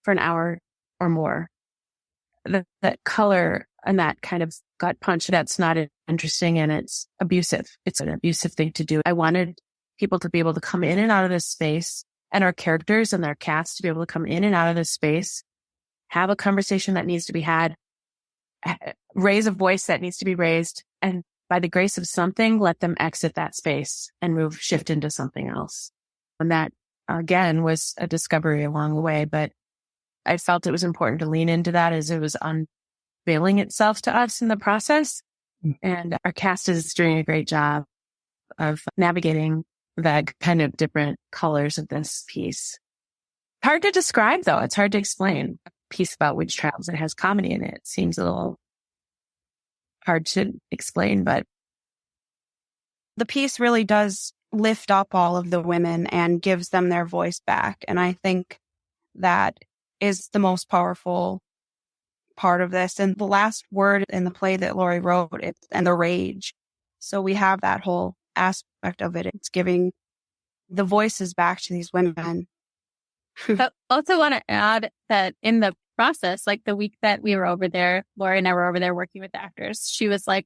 for an hour or more. That color and that kind of gut punch, that's not interesting and it's abusive. It's an abusive thing to do. I wanted people to be able to come in and out of this space, and our characters and their cast to be able to come in and out of this space, have a conversation that needs to be had, raise a voice that needs to be raised, and by the grace of something, let them exit that space and shift into something else. And that, again, was a discovery along the way, but I felt it was important to lean into that as it was unveiling itself to us in the process. And our cast is doing a great job of navigating the kind of different colors of this piece. Hard to describe, though. It's hard to explain. A piece about witch trials that has comedy in it seems a little hard to explain, but the piece really does lift up all of the women and gives them their voice back. And I think that is the most powerful part of this. And the last word in the play that Laurie wrote, it's and the rage. So we have that whole aspect of it. It's giving the voices back to these women. I also want to add that in the process, like the week that we were over there, Laurie and I were over there working with the actors. She was like,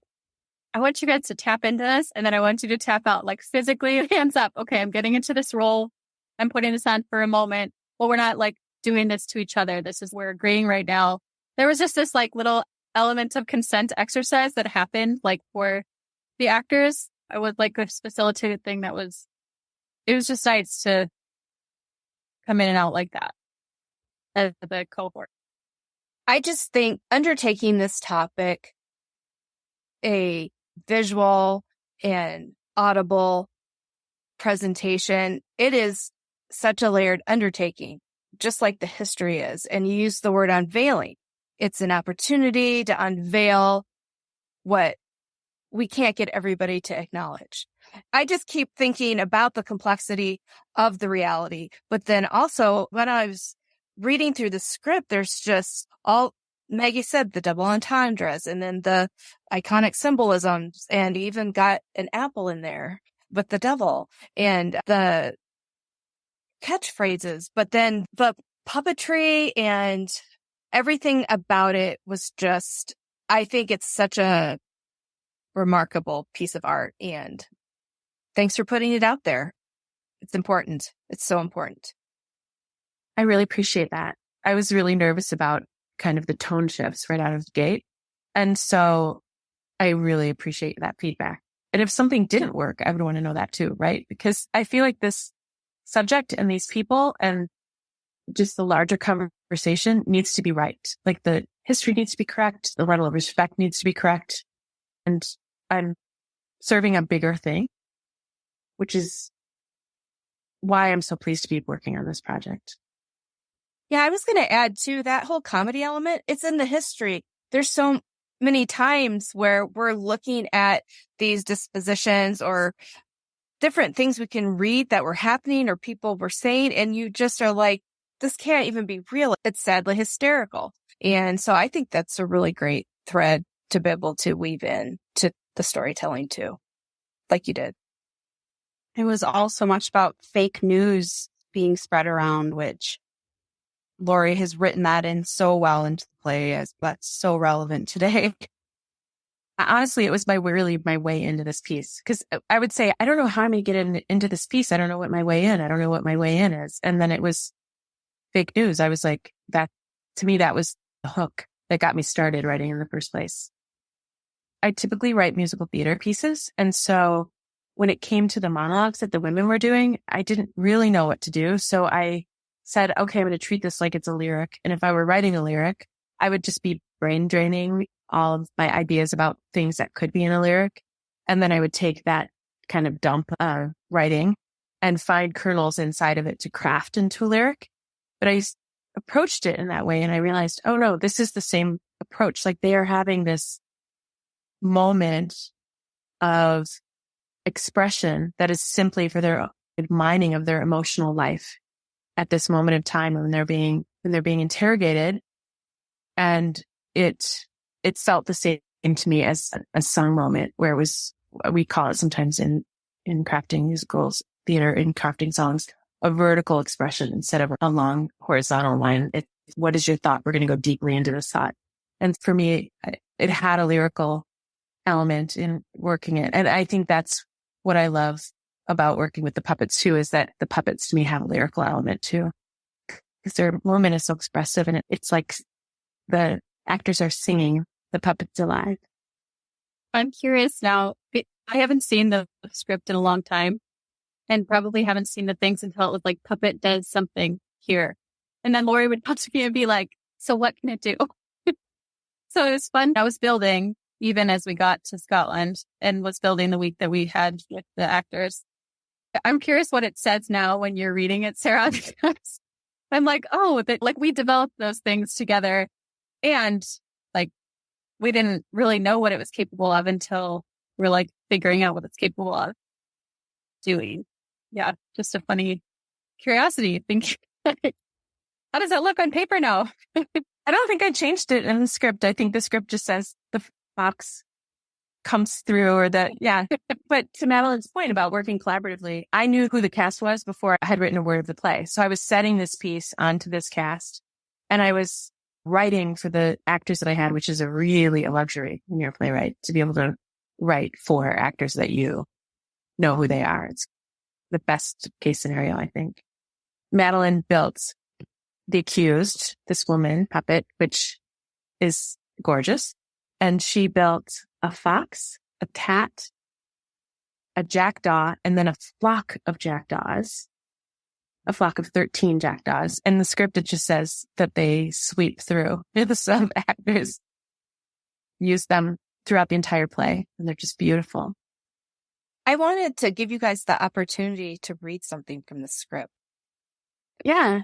I want you guys to tap into this. And then I want you to tap out, like physically, hands up. Okay, I'm getting into this role. I'm putting this on for a moment. Well, we're not like doing this to each other. We're agreeing right now. There was just this like little element of consent exercise that happened like for the actors. It was like a facilitated thing it was just nice to come in and out like that as the cohort. I just think undertaking this topic, a visual and audible presentation, it is such a layered undertaking, just like the history is. And you use the word unveiling. It's an opportunity to unveil what we can't get everybody to acknowledge. I just keep thinking about the complexity of the reality. But then also when I was reading through the script, there's just all Meggie said, the double entendres and then the iconic symbolisms, and even got an apple in there, but the devil and the catchphrases, but then the puppetry and everything about it was just, I think it's such a remarkable piece of art, and thanks for putting it out there. It's important. It's so important. I really appreciate that. I was really nervous about kind of the tone shifts right out of the gate. And so I really appreciate that feedback. And if something didn't work, I would want to know that too, right? Because I feel like this subject and these people and just the larger conversation needs to be right. Like the history needs to be correct. The level of respect needs to be correct. And I'm serving a bigger thing, which is why I'm so pleased to be working on this project. Yeah, I was going to add too, that whole comedy element, it's in the history. There's so many times where we're looking at these dispositions or different things we can read that were happening or people were saying, and you just are like, this can't even be real. It's sadly hysterical. And so I think that's a really great thread to be able to weave in to the storytelling too, like you did. It was also much about fake news being spread around, which Laurie has written that in so well into the play, as that's so relevant today. Honestly, it was my way into this piece, because I would say, I don't know how I'm going to get into this piece. I don't know what my way in. I don't know what my way in is. And then it was fake news. I was like, that to me, that was the hook that got me started writing in the first place. I typically write musical theater pieces. And so when it came to the monologues that the women were doing, I didn't really know what to do. So I said, okay, I'm going to treat this like it's a lyric. And if I were writing a lyric, I would just be brain draining all of my ideas about things that could be in a lyric. And then I would take that kind of dump writing and find kernels inside of it to craft into a lyric. But I approached it in that way. And I realized, oh no, this is the same approach. Like they are having this moment of expression that is simply for their mining of their emotional life at this moment of time when they're being interrogated. And it felt the same to me as a song moment, where it was, we call it sometimes in crafting musicals, theater, in crafting songs, a vertical expression instead of a long horizontal line. What is your thought? We're going to go deeply into this thought. And for me, it had a lyrical element in working it. And I think that's what I love about working with the puppets too, is that the puppets to me have a lyrical element too, because their movement is so expressive, and it's like the actors are singing the puppets alive. I'm curious now. I haven't seen the script in a long time and probably haven't seen the things until it was like puppet does something here. And then Laurie would come to me and be like, so what can it do? So it was fun. I was building even as we got to Scotland and was building the week that we had with the actors. I'm curious what it says now when you're reading it, Sarah, because I'm like, oh, like we developed those things together and like we didn't really know what it was capable of until we're like figuring out what it's capable of doing. Yeah, just a funny curiosity. Think, how does that look on paper now? I don't think I changed it in the script. I think the script just says the fox comes through or that, yeah. But to Madeline's point about working collaboratively, I knew who the cast was before I had written a word of the play. So I was setting this piece onto this cast and I was writing for the actors that I had, which is a luxury when you're a playwright to be able to write for actors that you know who they are. It's the best case scenario, I think. Madeline built the accused, this woman puppet, which is gorgeous. And she built a fox, a cat, a jackdaw, and then a flock of jackdaws, a flock of 13 jackdaws. And the script, it just says that they sweep through. Some actors use them throughout the entire play, and they're just beautiful. I wanted to give you guys the opportunity to read something from the script. Yeah,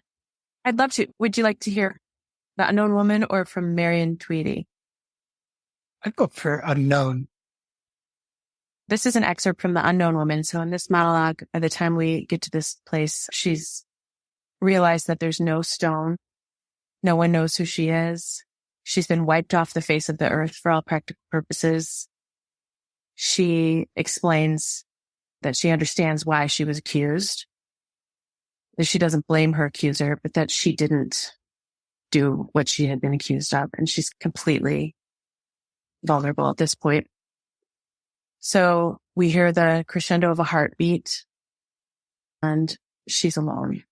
I'd love to. Would you like to hear The Unknown Woman or from Marion Tweedy? I'd go for unknown. This is an excerpt from The Unknown Woman. So in this monologue, by the time we get to this place, she's realized that there's no stone. No one knows who she is. She's been wiped off the face of the earth for all practical purposes. She explains that she understands why she was accused, that she doesn't blame her accuser, but that she didn't do what she had been accused of. And she's completely vulnerable at this point. So we hear the crescendo of a heartbeat and she's alone.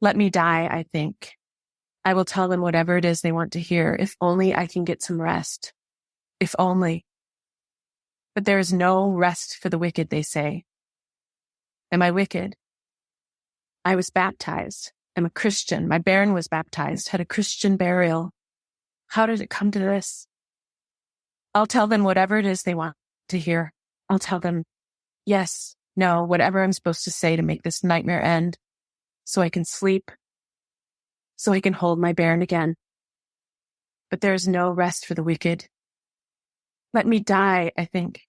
Let me die, I think. I will tell them whatever it is they want to hear. If only I can get some rest. If only. But there is no rest for the wicked, they say. Am I wicked? I was baptized. I'm a Christian. My bairn was baptized, had a Christian burial. How did it come to this? I'll tell them whatever it is they want to hear. I'll tell them yes, no, whatever I'm supposed to say to make this nightmare end so I can sleep, so I can hold my bairn again. But there is no rest for the wicked. Let me die, I think.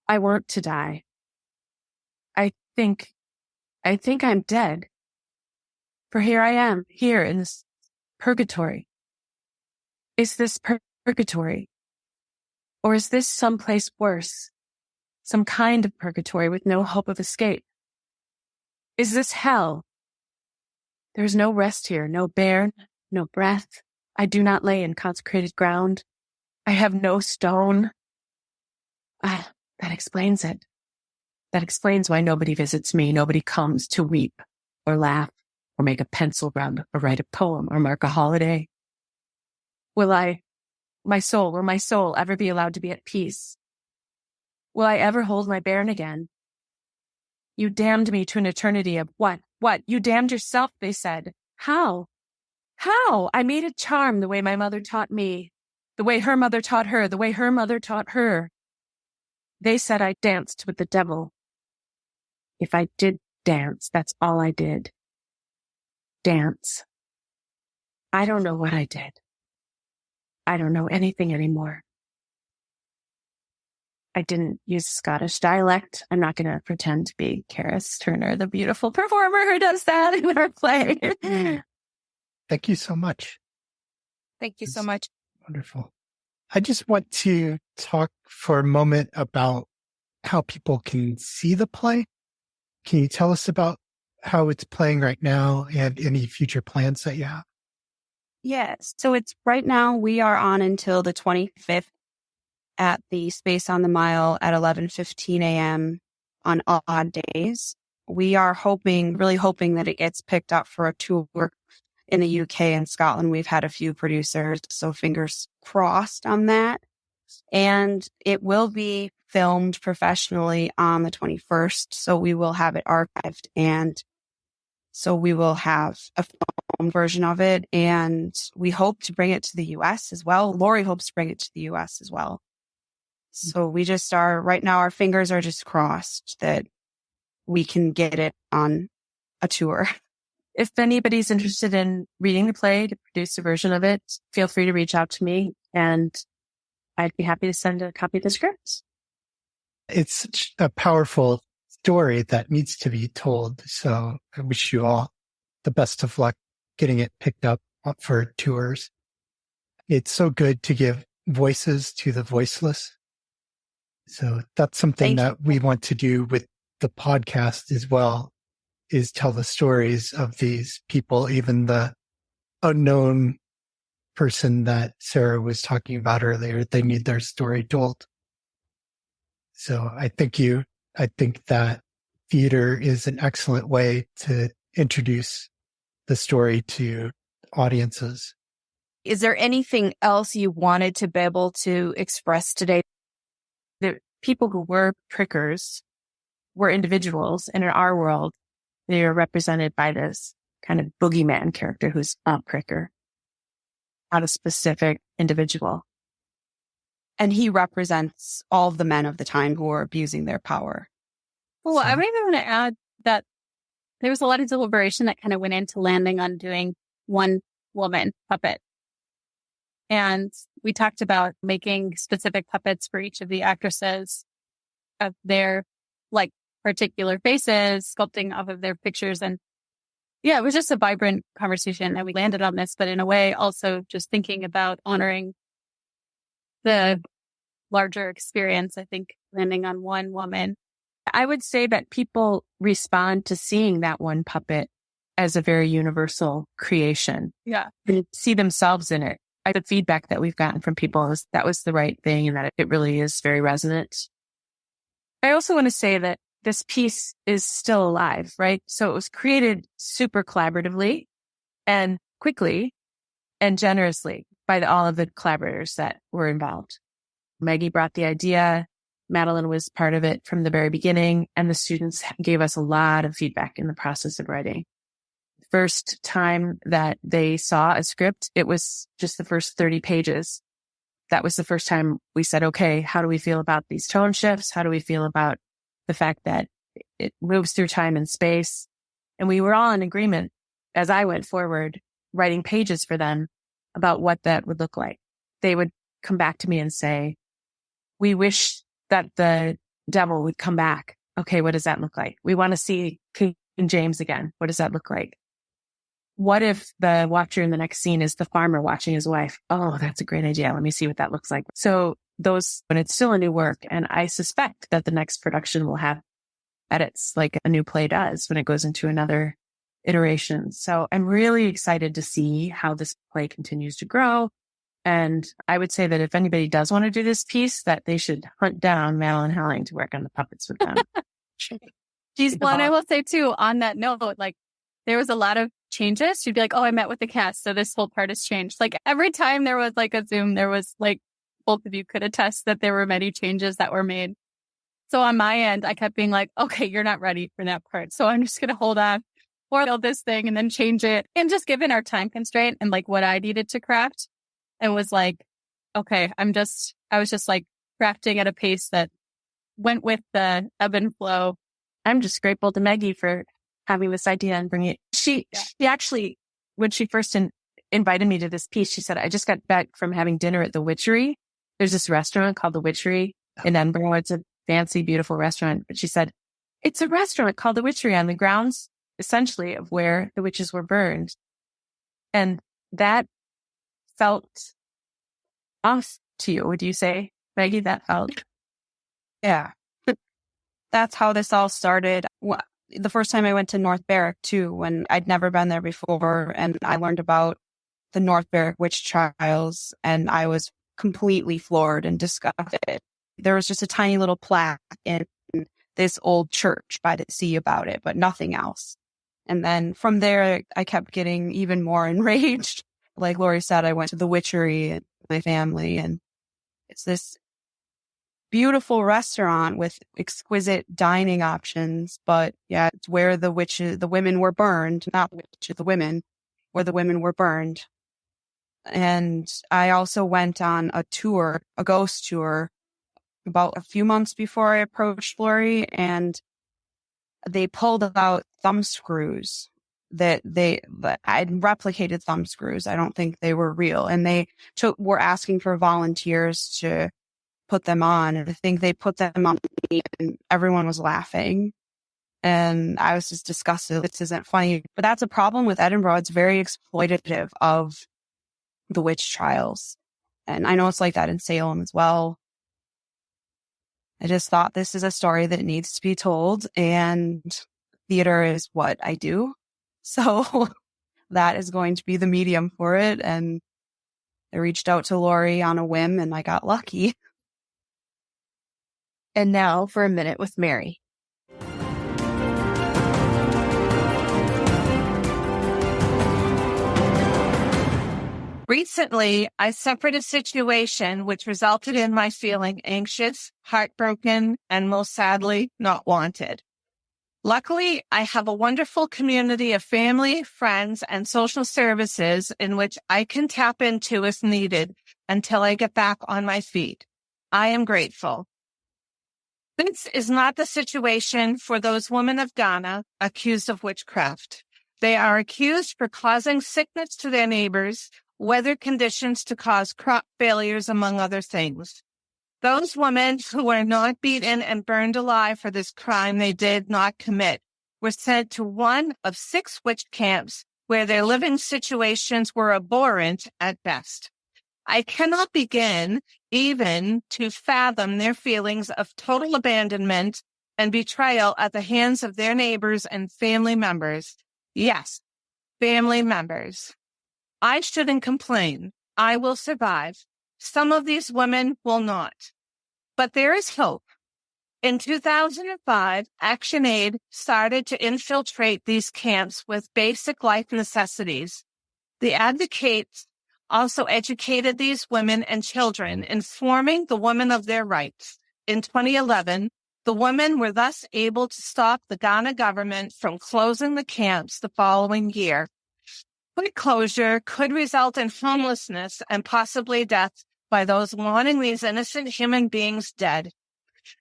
I want to die. I think I'm dead. For here I am, here in this purgatory. Is this purgatory? Or is this someplace worse? Some kind of purgatory with no hope of escape? Is this hell? There is no rest here, no bairn, no breath. I do not lay in consecrated ground. I have no stone. That explains it. That explains why nobody visits me. Nobody comes to weep or laugh or make a pencil rub or write a poem or mark a holiday. Will my soul ever be allowed to be at peace? Will I ever hold my bairn again? You damned me to an eternity of what? What? You damned yourself, they said. How? How? I made a charm the way my mother taught me, the way her mother taught her, the way her mother taught her. They said I danced with the devil. If I did dance, that's all I did. Dance. I don't know what I did. I don't know anything anymore. I didn't use Scottish dialect. I'm not going to pretend to be Karis Turner, the beautiful performer who does that in our play. Thank you so much. Thank you so much. Wonderful. I just want to talk for a moment about how people can see the play. Can you tell us about how it's playing right now and any future plans that you have? Yes. So it's right now we are on until the 25th at the Space on the Mile at 11:15 a.m. on odd days. We are really hoping that it gets picked up for a tour in the UK and Scotland, we've had a few producers, so fingers crossed on that. And it will be filmed professionally on the 21st. So we will have it archived. And so we will have a film version of it. And we hope to bring it to the US as well. Laurie hopes to bring it to the US as well. So we just are, right now, our fingers are just crossed that we can get it on a tour. If anybody's interested in reading the play to produce a version of it, feel free to reach out to me and I'd be happy to send a copy of the script. It's such a powerful story that needs to be told. So I wish you all the best of luck getting it picked up for tours. It's so good to give voices to the voiceless. So that's something that we want to do with the podcast as well, is tell the stories of these people, even the unknown person that Sarah was talking about earlier. They need their story told. So I think that theater is an excellent way to introduce the story to audiences. Is there anything else you wanted to be able to express today? The people who were prickers were individuals, and in our world, they are represented by this kind of boogeyman character who's a pricker, not a specific individual. And he represents all of the men of the time who are abusing their power. Well, I maybe want to add that there was a lot of deliberation that kind of went into landing on doing one woman puppet. And we talked about making specific puppets for each of the actresses of their like particular faces, sculpting off of their pictures. And yeah, it was just a vibrant conversation and we landed on this, but in a way also just thinking about honoring the larger experience. I think landing on one woman. I would say that people respond to seeing that one puppet as a very universal creation. Yeah. And see themselves in it. The feedback that we've gotten from people is that was the right thing and that it really is very resonant. I also want to say that this piece is still alive, right? So it was created super collaboratively and quickly and generously by all of the collaborators that were involved. Meggie brought the idea. Madeline was part of it from the very beginning, and the students gave us a lot of feedback in the process of writing. First time that they saw a script, it was just the first 30 pages. That was the first time we said, okay, how do we feel about these tone shifts? How do we feel about the fact that it moves through time and space? And we were all in agreement as I went forward, writing pages for them about what that would look like. They would come back to me and say, we wish that the devil would come back. Okay, what does that look like? We want to see King James again. What does that look like? What if the watcher in the next scene is the farmer watching his wife? Oh, that's a great idea. Let me see what that looks like. So when it's still a new work, and I suspect that the next production will have edits like a new play does when it goes into another iteration. So I'm really excited to see how this play continues to grow. And I would say that if anybody does want to do this piece, that they should hunt down Madeline Helling to work on the puppets with them. Well, and I will say too, on that note, like there was a lot of changes. She'd be like, oh, I met with the cast, so this whole part has changed. Like every time there was like a Zoom, there was like, both of you could attest that there were many changes that were made. So on my end, I kept being like, okay, you're not ready for that part. So I'm just going to hold on or build this thing and then change it. And just given our time constraint and like what I needed to craft, and was like, okay, I was just like crafting at a pace that went with the ebb and flow. I'm just grateful to Meggie for having this idea and bringing it. She actually, when she first invited me to this piece, she said, I just got back from having dinner at the Witchery. There's this restaurant called the Witchery in Edinburgh. It's a fancy, beautiful restaurant. But she said, it's a restaurant called the Witchery on the grounds, essentially, of where the witches were burned. And that felt off to you, would you say, Meggie? That felt? Yeah. That's how this all started. The first time I went to North Berwick too, when I'd never been there before, and I learned about the North Berwick witch trials, and I was completely floored and disgusted. There was just a tiny little plaque in this old church by the sea about it, but nothing else. And then from there, I kept getting even more enraged. Like Laurie said, I went to the witchery and my family, and it's this beautiful restaurant with exquisite dining options. But yeah, it's where the women were burned, not the witches, the women, where the women were burned. And I also went on a tour, a ghost tour, about a few months before I approached Laurie, and they pulled out thumb screws that I'd replicated thumb screws. I don't think they were real. And they were asking for volunteers to put them on. And I think they put them on me, and everyone was laughing. And I was just disgusted. This isn't funny. But that's a problem with Edinburgh. It's very exploitative of the witch trials. And I know it's like that in Salem as well. I just thought this is a story that needs to be told, and theater is what I do. So that is going to be the medium for it. And I reached out to Laurie on a whim, and I got lucky. And now for a minute with Mary. Recently, I suffered a situation which resulted in my feeling anxious, heartbroken, and most sadly, not wanted. Luckily, I have a wonderful community of family, friends, and social services in which I can tap into if needed until I get back on my feet. I am grateful. This is not the situation for those women of Ghana accused of witchcraft. They are accused for causing sickness to their neighbors, weather conditions to cause crop failures, among other things. Those women who were not beaten and burned alive for this crime they did not commit were sent to one of 6 witch camps where their living situations were abhorrent at best. I cannot begin even to fathom their feelings of total abandonment and betrayal at the hands of their neighbors and family members. Yes, family members. I shouldn't complain. I will survive. Some of these women will not. But there is hope. In 2005, ActionAid started to infiltrate these camps with basic life necessities. The advocates also educated these women and children, informing the women of their rights. In 2011, the women were thus able to stop the Ghana government from closing the camps the following year. Quick closure could result in homelessness and possibly death by those wanting these innocent human beings dead.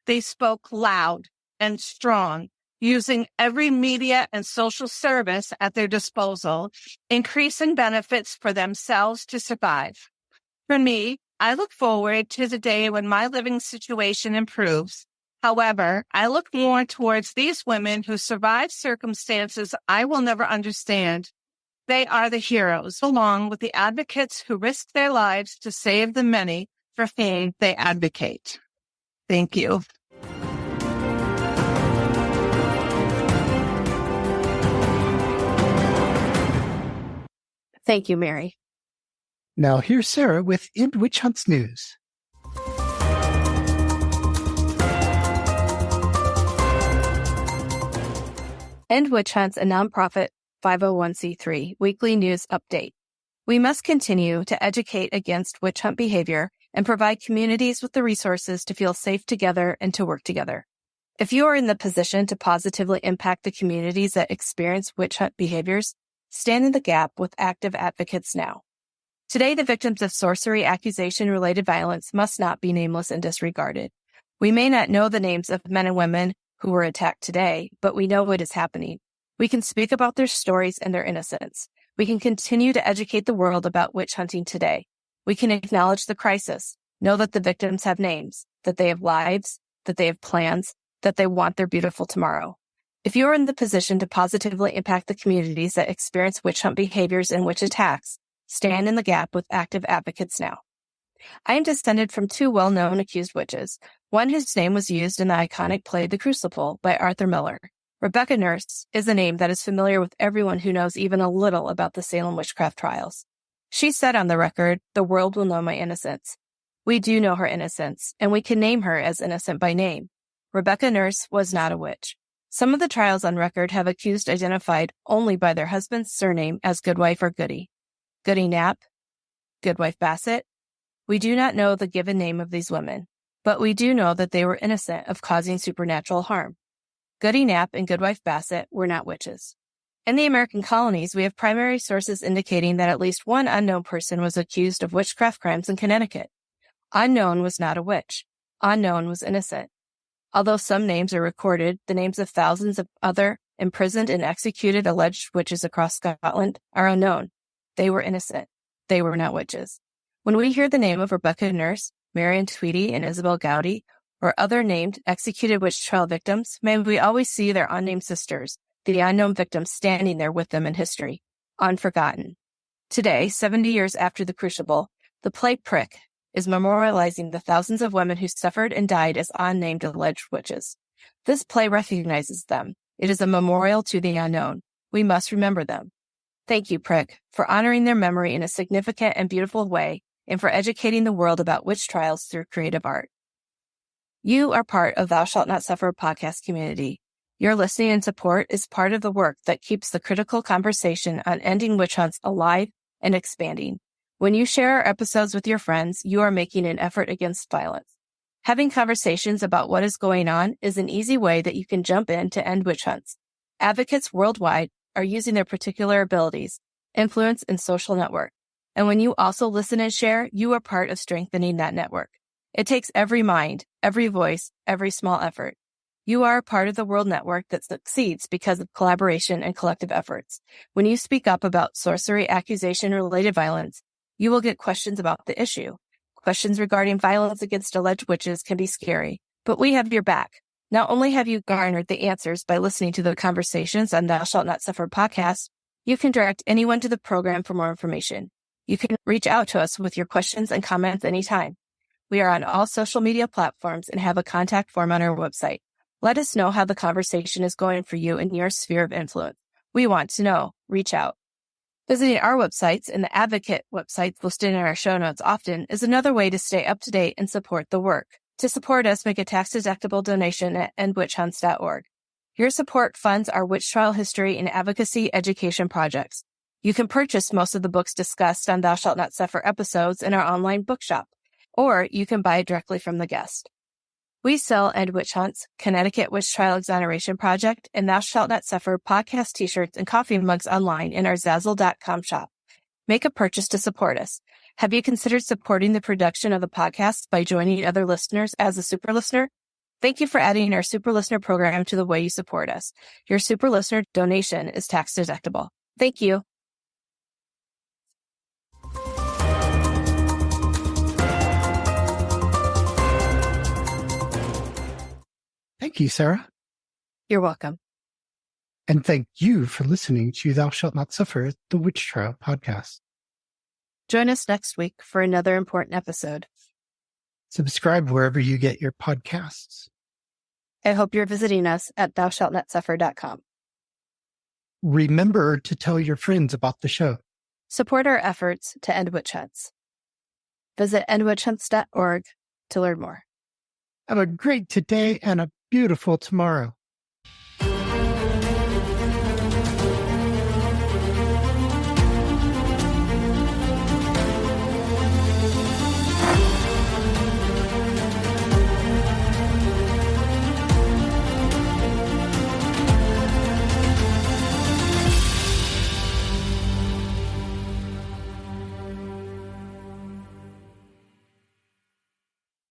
They spoke loud and strong, using every media and social service at their disposal, increasing benefits for themselves to survive. For me, I look forward to the day when my living situation improves. However, I look more towards these women who survive circumstances I will never understand. They are the heroes, along with the advocates who risk their lives to save the many for whom they advocate. Thank you. Thank you, Mary. Now here's Sarah with End Witch Hunts News. End Witch Hunts, a nonprofit 501c3 weekly news update. We must continue to educate against witch hunt behavior and provide communities with the resources to feel safe together and to work together. If you are in the position to positively impact the communities that experience witch hunt behaviors, stand in the gap with active advocates now. Today, the victims of sorcery accusation-related violence must not be nameless and disregarded. We may not know the names of men and women who were attacked today, but we know what is happening. We can speak about their stories and their innocence. We can continue to educate the world about witch hunting today. We can acknowledge the crisis, know that the victims have names, that they have lives, that they have plans, that they want their beautiful tomorrow. If you are in the position to positively impact the communities that experience witch hunt behaviors and witch attacks, stand in the gap with active advocates now. I am descended from 2 well-known accused witches, one whose name was used in the iconic play The Crucible by Arthur Miller. Rebecca Nurse is a name that is familiar with everyone who knows even a little about the Salem witchcraft trials. She said on the record, "The world will know my innocence." We do know her innocence, and we can name her as innocent by name. Rebecca Nurse was not a witch. Some of the trials on record have accused identified only by their husband's surname as Goodwife or Goody. Goody Knapp, Goodwife Bassett. We do not know the given name of these women, but we do know that they were innocent of causing supernatural harm. Goody Knapp and Goodwife Bassett were not witches. In the American colonies, we have primary sources indicating that at least one unknown person was accused of witchcraft crimes in Connecticut. Unknown was not a witch. Unknown was innocent. Although some names are recorded, the names of thousands of other imprisoned and executed alleged witches across Scotland are unknown. They were innocent. They were not witches. When we hear the name of Rebecca Nurse, Marion Tweedy, and Isabel Gowdy, or other named executed witch trial victims, may we always see their unnamed sisters, the unknown victims standing there with them in history, unforgotten. Today, 70 years after the Crucible, the play Prick is memorializing the thousands of women who suffered and died as unnamed alleged witches. This play recognizes them. It is a memorial to the unknown. We must remember them. Thank you, Prick, for honoring their memory in a significant and beautiful way, and for educating the world about witch trials through creative art. You are part of Thou Shalt Not Suffer podcast community. Your listening and support is part of the work that keeps the critical conversation on ending witch hunts alive and expanding. When you share our episodes with your friends, you are making an effort against violence. Having conversations about what is going on is an easy way that you can jump in to end witch hunts. Advocates worldwide are using their particular abilities, influence, and social network. And when you also listen and share, you are part of strengthening that network. It takes every mind, every voice, every small effort. You are a part of the world network that succeeds because of collaboration and collective efforts. When you speak up about sorcery, accusation, or related violence, you will get questions about the issue. Questions regarding violence against alleged witches can be scary, but we have your back. Not only have you garnered the answers by listening to the conversations on Thou Shalt Not Suffer podcast, you can direct anyone to the program for more information. You can reach out to us with your questions and comments anytime. We are on all social media platforms and have a contact form on our website. Let us know how the conversation is going for you in your sphere of influence. We want to know. Reach out. Visiting our websites and the Advocate websites listed in our show notes often is another way to stay up to date and support the work. To support us, make a tax-deductible donation at endwitchhunts.org. Your support funds our witch trial history and advocacy education projects. You can purchase most of the books discussed on Thou Shalt Not Suffer episodes in our online bookshop, or you can buy it directly from the guest. We sell End Witch Hunts, Connecticut Witch Trial Exoneration Project, and Thou Shalt Not Suffer podcast t-shirts and coffee mugs online in our Zazzle.com shop. Make a purchase to support us. Have you considered supporting the production of the podcast by joining other listeners as a super listener? Thank you for adding our super listener program to the way you support us. Your super listener donation is tax deductible. Thank you. Thank you, Sarah. You're welcome. And thank you for listening to Thou Shalt Not Suffer, the Witch Trial podcast. Join us next week for another important episode. Subscribe wherever you get your podcasts. I hope you're visiting us at thoushallnotsuffer.com. Remember to tell your friends about the show. Support our efforts to end witch hunts. Visit endwitchhunts.org to learn more. Have a great today and a beautiful tomorrow.